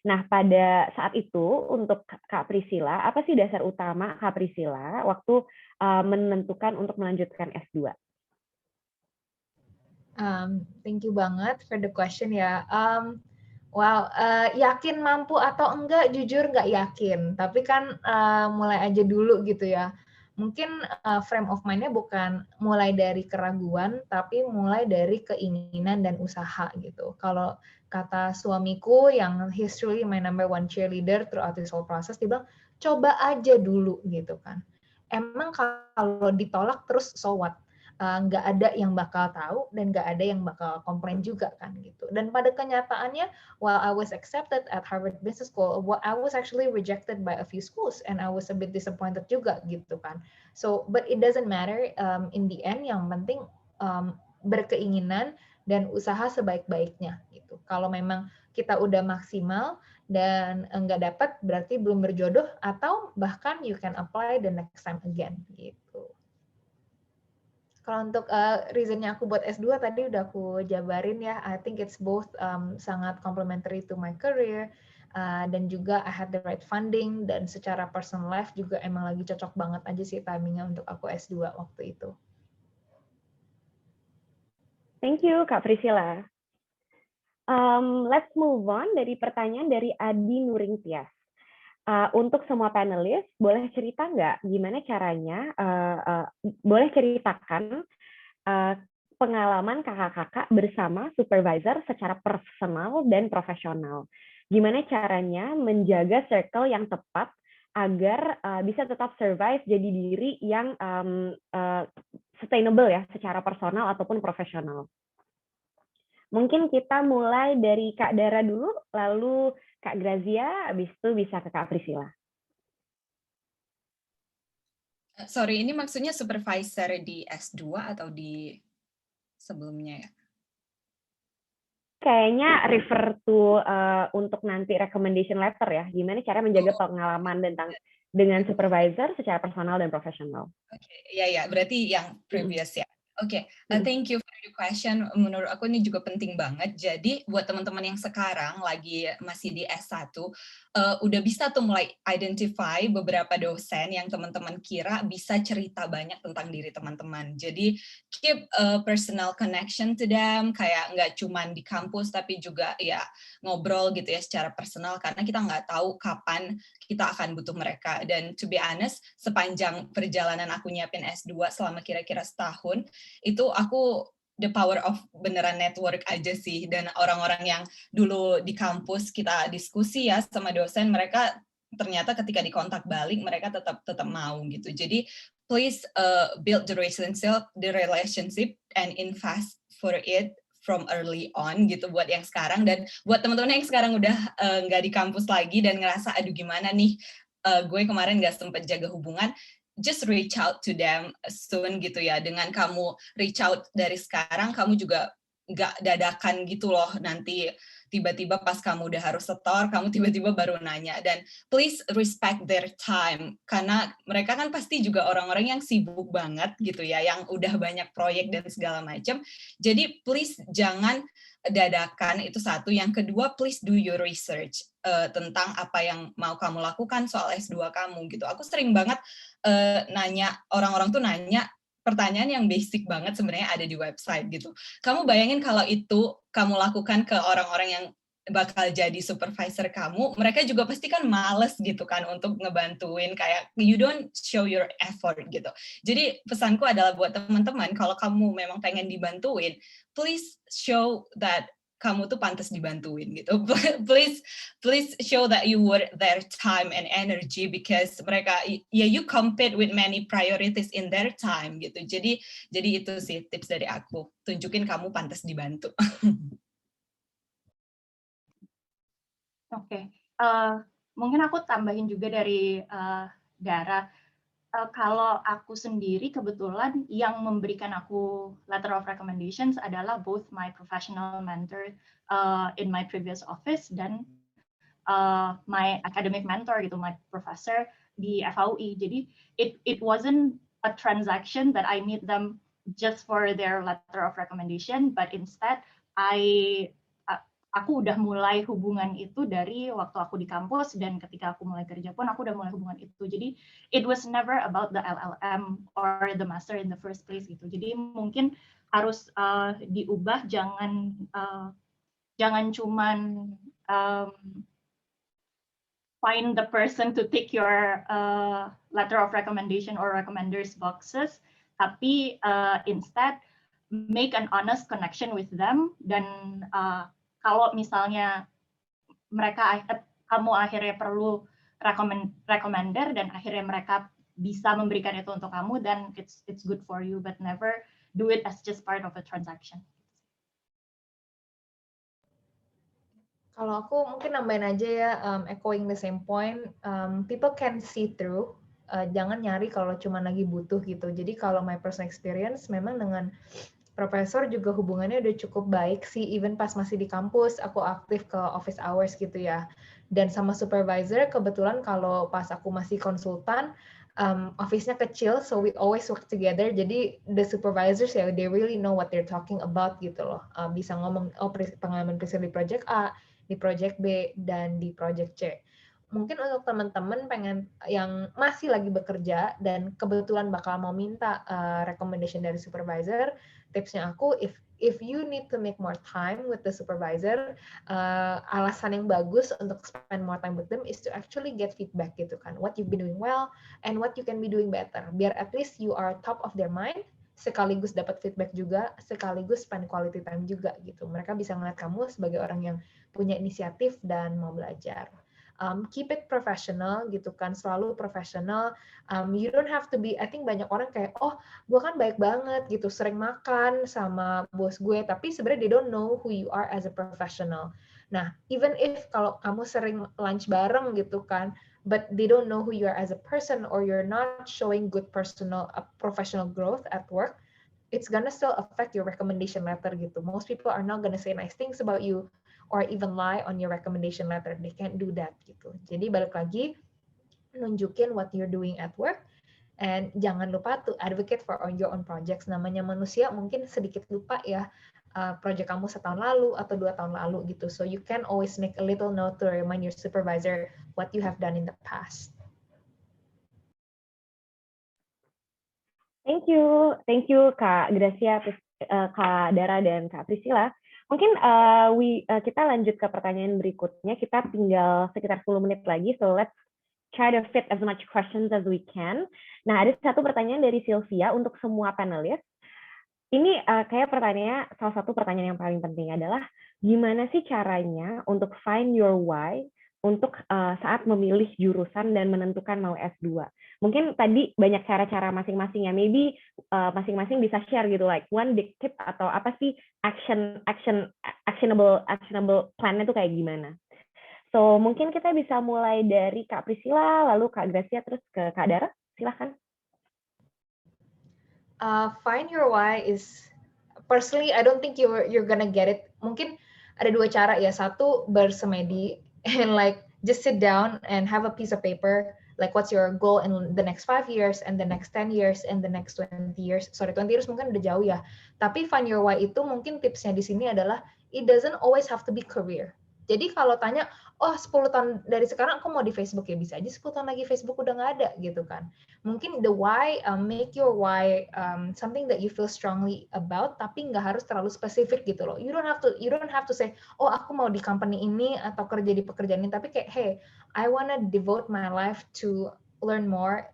Nah, pada saat itu untuk Kak Priscilla, apa sih dasar utama Kak Priscilla waktu menentukan untuk melanjutkan S2? Thank you banget for the question ya. Yakin mampu atau enggak, jujur nggak yakin. Tapi kan mulai aja dulu gitu ya. Mungkin frame of mind-nya bukan mulai dari keraguan, tapi mulai dari keinginan dan usaha gitu. Kalau kata suamiku yang he's truly my number one cheerleader throughout this whole process, dia bilang, coba aja dulu gitu kan. Emang kalau ditolak terus so what? Nggak ada yang bakal tahu dan nggak ada yang bakal komplain juga kan gitu. Dan pada kenyataannya, while I was accepted at Harvard Business School, I was actually rejected by a few schools and I was a bit disappointed juga gitu kan. So, but it doesn't matter in the end. Yang penting berkeinginan dan usaha sebaik-baiknya gitu. Kalau memang kita udah maksimal dan nggak dapat, berarti belum berjodoh, atau bahkan you can apply the next time again gitu. Kalau untuk reasonnya aku buat S2 tadi udah aku jabarin ya. I think it's both sangat complementary to my career, dan juga I had the right funding, dan secara personal life juga emang lagi cocok banget aja sih timingnya untuk aku S2 waktu itu. Thank you, Kak Priscilla. Let's move on dari pertanyaan dari Adi Nuring Tias. Untuk semua panelis, boleh cerita nggak gimana caranya, boleh ceritakan pengalaman kakak-kakak bersama supervisor secara personal dan profesional. Gimana caranya menjaga circle yang tepat agar bisa tetap survive jadi diri yang sustainable ya, secara personal ataupun profesional. Mungkin kita mulai dari Kak Dara dulu, lalu Kak Grazia, habis itu bisa ke Kak Priscilla. Sorry, ini maksudnya supervisor di S2 atau di sebelumnya ya? Kayaknya refer to untuk nanti recommendation letter ya, gimana cara menjaga pengalaman dengan supervisor secara personal dan profesional. Oke, ya, berarti yang previous ya. Oke, thank you for the question. Menurut aku ini juga penting banget. Jadi buat teman-teman yang sekarang lagi masih di S1, udah bisa tuh mulai identify beberapa dosen yang teman-teman kira bisa cerita banyak tentang diri teman-teman. Jadi keep a personal connection to them, kayak nggak cuman di kampus tapi juga ya ngobrol gitu ya secara personal, karena kita nggak tahu kapan kita akan butuh mereka. Dan to be honest, sepanjang perjalanan aku nyiapin S2 selama kira-kira setahun, itu aku the power of beneran network aja sih. Dan orang-orang yang dulu di kampus kita diskusi ya sama dosen, mereka ternyata ketika dikontak balik mereka tetap mau gitu. Jadi please build the relationship and invest for it from early on gitu buat yang sekarang. Dan buat teman-teman yang sekarang udah nggak di kampus lagi dan ngerasa aduh gimana nih, gue kemarin nggak sempet jaga hubungan, just reach out to them soon gitu ya. Dengan kamu reach out dari sekarang, kamu juga nggak dadakan gitu loh, nanti tiba-tiba pas kamu udah harus setor, kamu tiba-tiba baru nanya. Dan please respect their time, karena mereka kan pasti juga orang-orang yang sibuk banget gitu ya, yang udah banyak proyek dan segala macam. Jadi please jangan dadakan, itu satu. Yang kedua, please do your research tentang apa yang mau kamu lakukan soal S2 kamu gitu. Aku sering banget nanya, orang-orang tuh nanya pertanyaan yang basic banget sebenarnya ada di website gitu. Kamu bayangin kalau itu kamu lakukan ke orang-orang yang bakal jadi supervisor kamu, mereka juga pasti kan males gitu kan untuk ngebantuin, kayak you don't show your effort gitu. Jadi pesanku adalah buat teman-teman, kalau kamu memang pengen dibantuin, please show that kamu tuh pantas dibantuin gitu. Please show that you worth their time and energy, because mereka ya you compete with many priorities in their time gitu. Jadi itu sih tips dari aku. Tunjukin kamu pantas dibantu. Oke. Mungkin aku tambahin juga dari Dara. Kalau aku sendiri kebetulan yang memberikan aku letter of recommendations adalah both my professional mentor in my previous office dan my academic mentor gitu, my professor di FAUI. Jadi it wasn't a transaction that I meet them just for their letter of recommendation, but instead aku udah mulai hubungan itu dari waktu aku di kampus, dan ketika aku mulai kerja pun aku udah mulai hubungan itu. Jadi it was never about the LLM or the master in the first place gitu. Jadi mungkin harus diubah, jangan cuman find the person to tick your letter of recommendation or recommenders boxes, tapi instead make an honest connection with them. Dan kalau misalnya kamu akhirnya perlu recommender dan akhirnya mereka bisa memberikan itu untuk kamu, then it's good for you, but never do it as just part of a transaction. Kalau aku mungkin nambahin aja ya, echoing the same point, people can see through, jangan nyari kalau cuma lagi butuh gitu. Jadi kalau my personal experience, memang dengan profesor juga hubungannya udah cukup baik sih, even pas masih di kampus, aku aktif ke office hours gitu ya. Dan sama supervisor, kebetulan kalau pas aku masih konsultan, office-nya kecil, so we always work together. Jadi the supervisors ya, they really know what they're talking about gitu loh. Bisa ngomong, pengalaman present di project A, di project B, dan di project C. Mungkin untuk teman-teman pengen yang masih lagi bekerja dan kebetulan bakal mau minta recommendation dari supervisor, tipsnya aku, if you need to make more time with the supervisor, alasan yang bagus untuk spend more time with them is to actually get feedback gitu kan, what you've been doing well and what you can be doing better, biar at least you are top of their mind, sekaligus dapat feedback juga, sekaligus spend quality time juga gitu. Mereka bisa ngeliat kamu sebagai orang yang punya inisiatif dan mau belajar. Keep it professional gitu kan, selalu profesional. You don't have to be, I think banyak orang kayak, oh gue kan baik banget gitu, sering makan sama bos gue, tapi sebenarnya they don't know who you are as a professional. Nah, even if kalau kamu sering lunch bareng gitu kan, but they don't know who you are as a person, or you're not showing good professional growth at work, it's gonna still affect your recommendation letter gitu. Most people are not gonna say nice things about you, or even lie on your recommendation letter. They can't do that gitu. Jadi balik lagi, nunjukin what you're doing at work, and jangan lupa to advocate for your own projects. Namanya manusia mungkin sedikit lupa ya, project kamu setahun lalu atau 2 tahun lalu gitu. So you can always make a little note to remind your supervisor what you have done in the past. Thank you Kak Gracia, Kak Dara, dan Kak Priscilla. Mungkin kita lanjut ke pertanyaan berikutnya. Kita tinggal sekitar 10 menit lagi, so let's try to fit as much questions as we can. Nah, ada satu pertanyaan dari Sylvia untuk semua panelis. Ini kayak pertanyaannya, salah satu pertanyaan yang paling penting adalah, gimana sih caranya untuk find your why untuk saat memilih jurusan dan menentukan mau S2? Mungkin tadi banyak cara-cara masing-masing ya, maybe masing-masing bisa share gitu, like one big tip atau apa sih actionable plan-nya tuh kayak gimana? So mungkin kita bisa mulai dari Kak Priscilla, lalu Kak Gracia, terus ke Kak Dara, silahkan. Find your why is, personally I don't think you're gonna get it. Mungkin ada 2 cara ya, satu bersemedi and like just sit down and have a piece of paper, like what's your goal in the next 5 years and the next 10 years and the next 20 years. Sorry, 20 years mungkin udah jauh ya. Tapi find your why itu mungkin tipsnya di sini adalah it doesn't always have to be career. Jadi kalau tanya, oh 10 tahun dari sekarang aku mau di Facebook, ya bisa aja 10 tahun lagi Facebook udah nggak ada gitu kan. Mungkin the why, make your why something that you feel strongly about, tapi nggak harus terlalu spesifik gitu loh. You don't have to say, oh aku mau di company ini atau kerja di pekerjaan ini, tapi kayak, hey, I wanna devote my life to learn more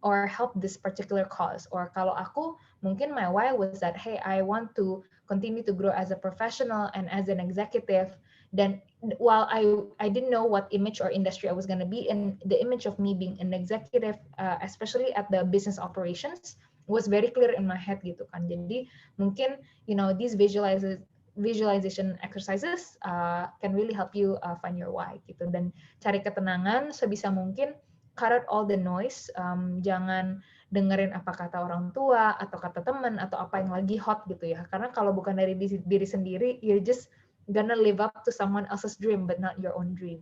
or help this particular cause. Or kalau aku, mungkin my why was that, hey, I want to continue to grow as a professional and as an executive. Dan while I didn't know what image or industry I was going to be in, the image of me being an executive, especially at the business operations, was very clear in my head gitu kan. Jadi mungkin these visualization exercises can really help you find your why gitu, dan cari ketenangan sebisa mungkin, cut out all the noise, jangan dengerin apa kata orang tua atau kata teman atau apa yang lagi hot gitu ya, karena kalau bukan dari diri sendiri, you're just gonna live up to someone else's dream but not your own dream.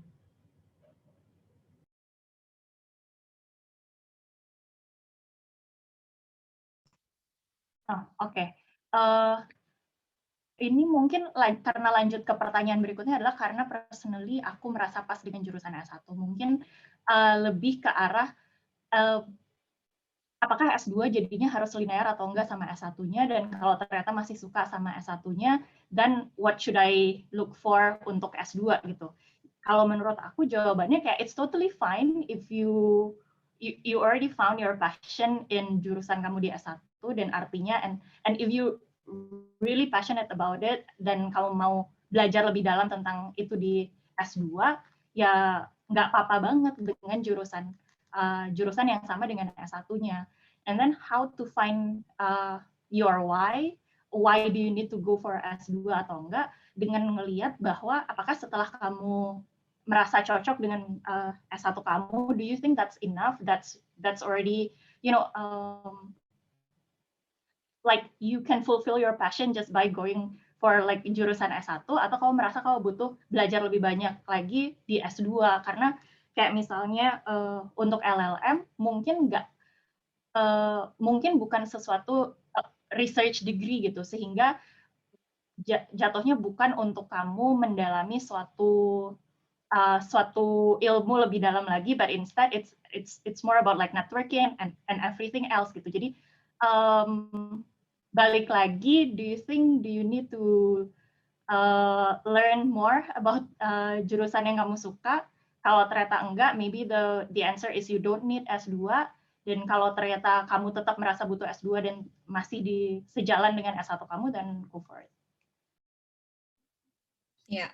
Oke. Ini mungkin karena lanjut ke pertanyaan berikutnya adalah karena personally aku merasa pas dengan jurusan S1. Mungkin lebih ke arah apakah S2 jadinya harus linear atau enggak sama S1-nya, dan kalau ternyata masih suka sama S1-nya, then what should I look for untuk S2 gitu. Kalau menurut aku jawabannya kayak it's totally fine if you already found your passion in jurusan kamu di S1, dan artinya and if you really passionate about it dan kamu mau belajar lebih dalam tentang itu di S2, ya nggak apa-apa banget dengan jurusan yang sama dengan S1-nya. And then how to find your why do you need to go for S2 atau enggak, dengan ngelihat bahwa apakah setelah kamu merasa cocok dengan S1 kamu, do you think that's enough, that's already like you can fulfill your passion just by going for like jurusan S1, atau kamu merasa kamu butuh belajar lebih banyak lagi di S2, karena kayak misalnya untuk LLM mungkin mungkin bukan sesuatu research degree gitu, sehingga jatuhnya bukan untuk kamu mendalami suatu ilmu lebih dalam lagi, but instead it's more about like networking and everything else gitu. Jadi balik lagi, do you need to learn more about jurusan yang kamu suka? Kalau ternyata enggak, maybe the answer is you don't need S2. Dan kalau ternyata kamu tetap merasa butuh S2 dan masih sejalan dengan S1 kamu, dan go for it. Ya,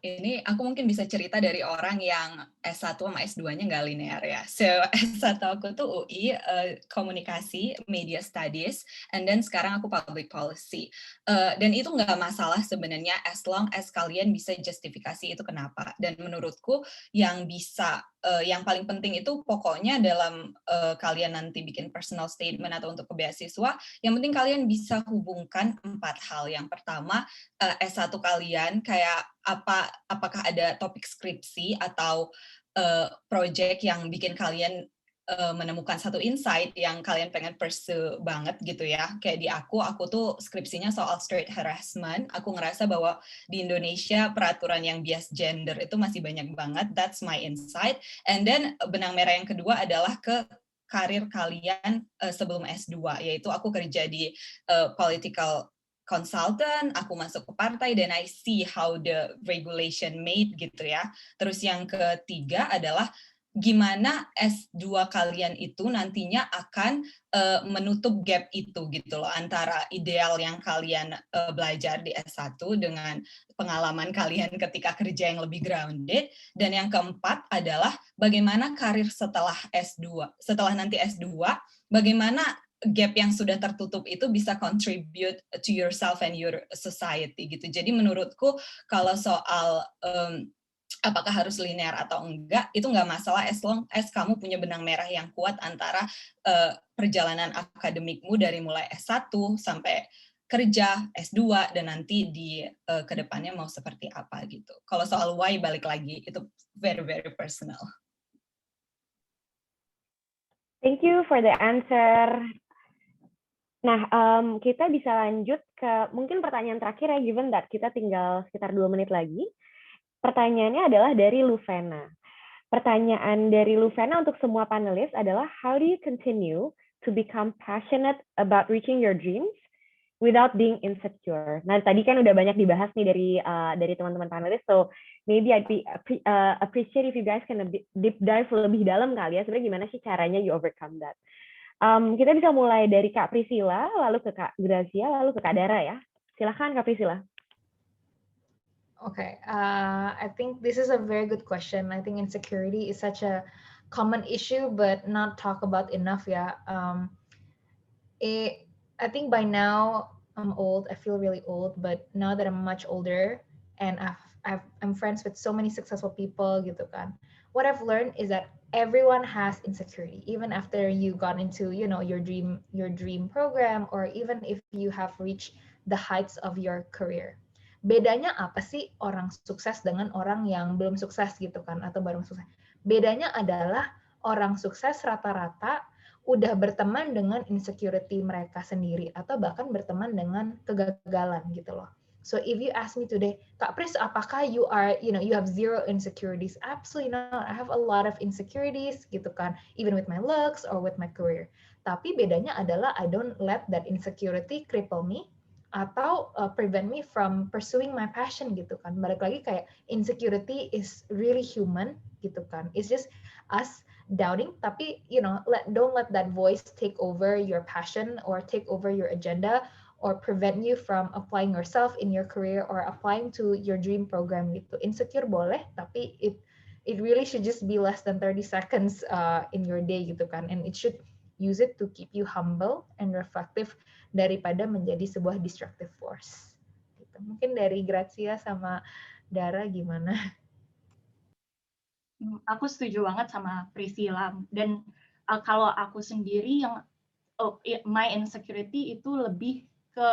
ini aku mungkin bisa cerita dari orang yang S1 sama S2-nya nggak linear ya. So, S1 aku tuh UI, komunikasi, media studies, and then sekarang aku public policy. Dan itu nggak masalah sebenarnya as long as kalian bisa justifikasi itu kenapa. Dan menurutku yang paling penting itu pokoknya dalam kalian nanti bikin personal statement atau untuk ke beasiswa, yang penting kalian bisa hubungkan 4 hal. Yang pertama, S1 kalian kayak apakah ada topik skripsi atau project yang bikin kalian menemukan satu insight yang kalian pengen pursue banget gitu ya. Kayak di aku tuh skripsinya soal street harassment. Aku ngerasa bahwa di Indonesia peraturan yang bias gender itu masih banyak banget. That's my insight. And then benang merah yang kedua adalah ke karir kalian sebelum S2, yaitu aku kerja di political consultant, aku masuk ke partai, dan I see how the regulation made gitu ya. Terus yang ketiga adalah gimana S2 kalian itu nantinya akan menutup gap itu gitu loh, antara ideal yang kalian belajar di S1 dengan pengalaman kalian ketika kerja yang lebih grounded. Dan yang keempat adalah bagaimana karir setelah S2, setelah nanti S2, bagaimana gap yang sudah tertutup itu bisa contribute to yourself and your society gitu. Jadi menurutku kalau soal apakah harus linear atau enggak, itu enggak masalah as long as kamu punya benang merah yang kuat antara perjalanan akademikmu dari mulai S1 sampai kerja, S2, dan nanti di kedepannya mau seperti apa gitu. Kalau soal why balik lagi, itu very, very personal. Thank you for the answer. Nah, kita bisa lanjut ke mungkin pertanyaan terakhir ya, given that kita tinggal sekitar 2 menit lagi. Pertanyaannya adalah dari Luvena. Pertanyaan dari Luvena untuk semua panelis adalah, how do you continue to become passionate about reaching your dreams without being insecure? Nah, tadi kan udah banyak dibahas nih dari teman-teman panelis, so maybe I'd be appreciate if you guys can deep dive lebih dalam kali ya, sebenarnya gimana sih caranya you overcome that. Kita bisa mulai dari Kak Priscilla, lalu ke Kak Grazia, lalu ke Kak Dara ya. Silakan Kak Priscilla. Okay, I think this is a very good question. I think insecurity is such a common issue, but not talked about enough. Yeah, I think by now I'm old. I feel really old, but now that I'm much older and I'm friends with so many successful people, gitu kan. What I've learned is that everyone has insecurity, even after you got into, you know, your dream program, or even if you have reached the heights of your career. Bedanya apa sih orang sukses dengan orang yang belum sukses gitu kan, atau baru sukses? Bedanya adalah orang sukses rata-rata udah berteman dengan insecurity mereka sendiri, atau bahkan berteman dengan kegagalan gitu loh. So if you ask me today, Kak Pris, apakah you have zero insecurities? Absolutely not. I have a lot of insecurities gitu kan, even with my looks or with my career. Tapi bedanya adalah I don't let that insecurity cripple me atau prevent me from pursuing my passion gitu kan. Balik lagi kayak insecurity is really human gitu kan. It's just us doubting, tapi don't let that voice take over your passion or take over your agenda or prevent you from applying yourself in your career or applying to your dream program gitu. Insecure boleh, tapi it really should just be less than 30 seconds in your day gitu kan. And it should use it to keep you humble and reflective daripada menjadi sebuah destructive force. Gitu. Mungkin dari Grazia sama Dara gimana? Aku setuju banget sama Priscilla. Dan kalau aku sendiri yang my insecurity itu lebih ke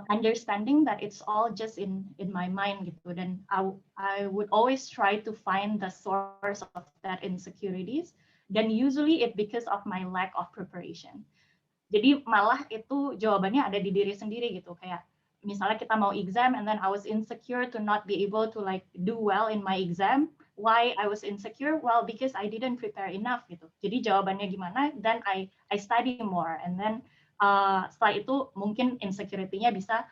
understanding that it's all just in my mind gitu, dan I would always try to find the source of that insecurities, dan usually it because of my lack of preparation. Jadi malah itu jawabannya ada di diri sendiri gitu, kayak misalnya kita mau exam and then I was insecure to not be able to like do well in my exam. Why I was insecure? Well, because I didn't prepare enough gitu. Jadi jawabannya gimana? Then I study more, and then setelah itu mungkin insecurity-nya bisa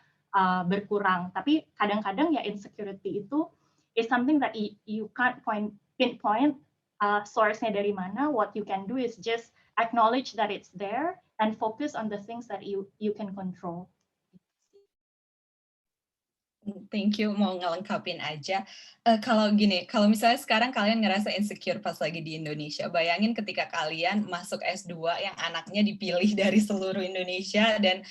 berkurang. Tapi kadang-kadang ya insecurity itu is something that you can't pinpoint source-nya dari mana. What you can do is just acknowledge that it's there and focus on the things that you can control. Thank you, mau ngelengkapin aja. Kalau gini, kalau misalnya sekarang kalian ngerasa insecure pas lagi di Indonesia, bayangin ketika kalian masuk S2 yang anaknya dipilih dari seluruh Indonesia, dan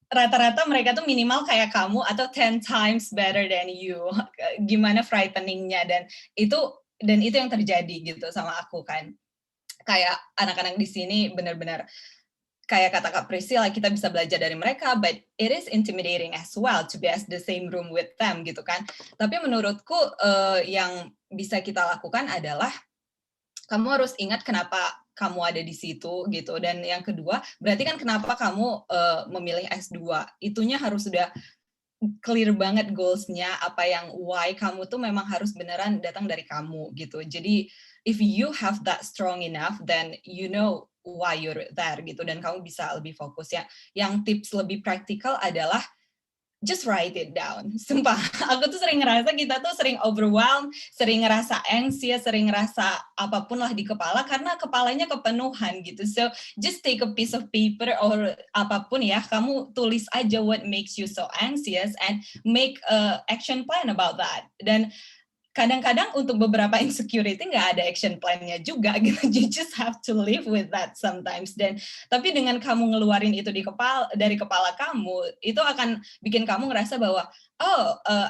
rata-rata mereka tuh minimal kayak kamu atau 10 times better than you. Gimana frightening-nya, dan itu yang terjadi gitu sama aku kan. Kayak anak-anak di sini benar-benar kayak kata Kak Priscilla, kita bisa belajar dari mereka, but it is intimidating as well to be at the same room with them gitu kan. Tapi menurutku yang bisa kita lakukan adalah kamu harus ingat kenapa kamu ada di situ gitu. Dan yang kedua, berarti kan kenapa kamu memilih S2. Itunya harus sudah clear banget goals-nya, apa yang why kamu tuh memang harus beneran datang dari kamu gitu. Jadi if you have that strong enough, then you know why you're there gitu, dan kamu bisa lebih fokus ya. Yang tips lebih praktikal adalah just write it down. Sumpah, aku tuh sering ngerasa kita tuh sering overwhelmed, sering ngerasa anxious, sering ngerasa apapun lah di kepala karena kepalanya kepenuhan gitu. So just take a piece of paper or apapun ya, kamu tulis aja what makes you so anxious and make a action plan about that. Dan kadang-kadang untuk beberapa insecurity nggak ada action plan-nya juga gitu. You just have to live with that sometimes. Dan tapi dengan kamu ngeluarin itu dari kepala kamu, itu akan bikin kamu ngerasa bahwa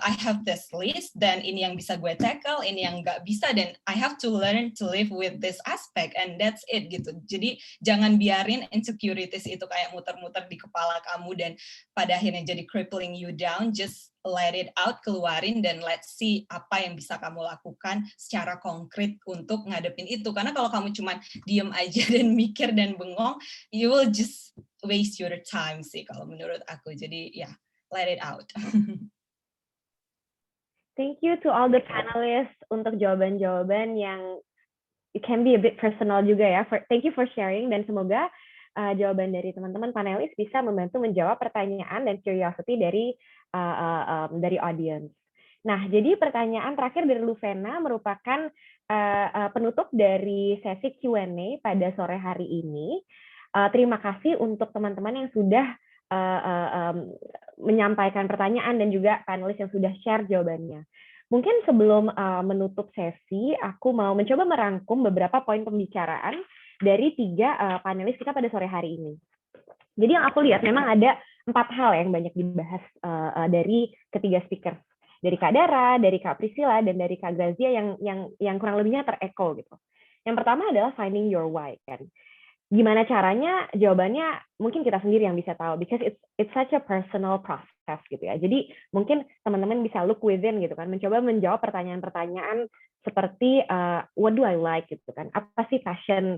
I have this list, dan ini yang bisa gue tackle, ini yang nggak bisa, dan I have to learn to live with this aspect, and that's it gitu. Jadi jangan biarin insecurities itu kayak muter-muter di kepala kamu dan pada akhirnya jadi crippling you down. Just let it out, keluarin, dan let's see apa yang bisa kamu lakukan secara konkret untuk ngadepin itu. Karena kalau kamu cuma diem aja dan mikir dan bengong, you will just waste your time sih kalau menurut aku. Jadi ya, let it out. Thank you to all the panelists untuk jawaban-jawaban yang it can be a bit personal juga ya. Thank you for sharing, dan semoga jawaban dari teman-teman panelis bisa membantu menjawab pertanyaan dan curiosity dari audience. Nah, jadi pertanyaan terakhir dari Luvena merupakan penutup dari sesi Q&A pada sore hari ini. Terima kasih untuk teman-teman yang sudah menyampaikan pertanyaan dan juga panelis yang sudah share jawabannya. Mungkin sebelum menutup sesi, aku mau mencoba merangkum beberapa poin pembicaraan dari 3 panelis kita pada sore hari ini. Jadi yang aku lihat memang ada 4 hal yang banyak dibahas dari ketiga speaker. Dari Kak Dara, dari Kak Priscilla, dan dari Kak Grazia yang kurang lebihnya ter-echo gitu. Yang pertama adalah finding your why kan. Gimana caranya? Jawabannya mungkin kita sendiri yang bisa tahu, because it's such a personal process gitu ya. Jadi mungkin teman-teman bisa look within gitu kan, mencoba menjawab pertanyaan-pertanyaan seperti what do I like gitu kan, apa sih passion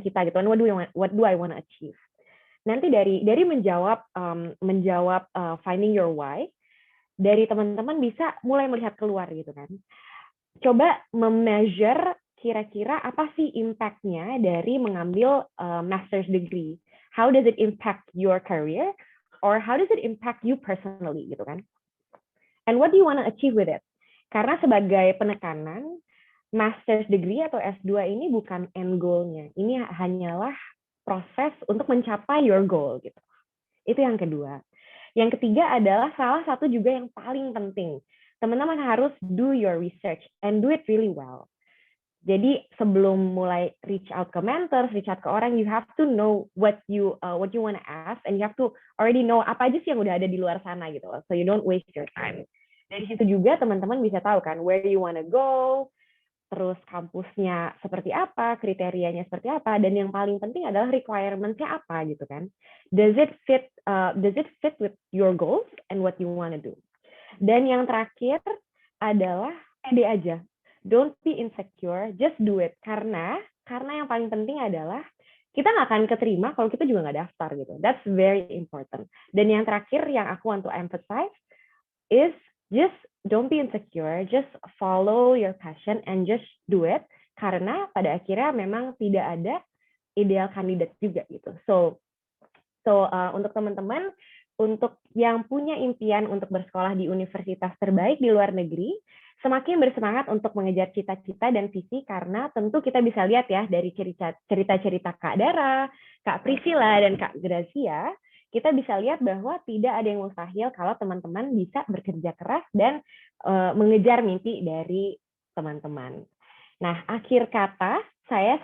kita gitu kan, what do I want to achieve. Nanti dari menjawab finding your why, dari teman-teman bisa mulai melihat keluar gitu kan. Coba measure kira-kira apa sih impact-nya dari mengambil master's degree? How does it impact your career? Or how does it impact you personally gitu kan? And what do you want to achieve with it? Karena sebagai penekanan, master's degree atau S2 ini bukan end goal-nya. Ini hanyalah proses untuk mencapai your goal gitu. Itu yang kedua. Yang ketiga adalah salah satu juga yang paling penting. Teman-teman harus do your research and do it really well. Jadi sebelum mulai reach out ke mentors, reach out ke orang, you have to know what you want to ask, and you have to already know apa aja sih yang udah ada di luar sana gitu loh. So you don't waste your time. Dari situ juga teman-teman bisa tahu kan where you want to go, terus kampusnya seperti apa, kriterianya seperti apa, dan yang paling penting adalah requirement-nya apa gitu kan. Does it fit with your goals and what you want to do? Dan yang terakhir adalah pede aja. Don't be insecure, just do it. Karena yang paling penting adalah kita nggak akan keterima kalau kita juga nggak daftar gitu. That's very important. Dan yang terakhir yang aku want to emphasize is just don't be insecure, just follow your passion and just do it. Karena pada akhirnya memang tidak ada ideal kandidat juga gitu. So untuk teman-teman, untuk yang punya impian untuk bersekolah di universitas terbaik di luar negeri, semakin bersemangat untuk mengejar cita-cita dan visi, karena tentu kita bisa lihat ya dari cerita-cerita Kak Dara, Kak Priscilla, dan Kak Grazia, kita bisa lihat bahwa tidak ada yang mustahil kalau teman-teman bisa bekerja keras dan mengejar mimpi dari teman-teman. Nah, akhir kata, saya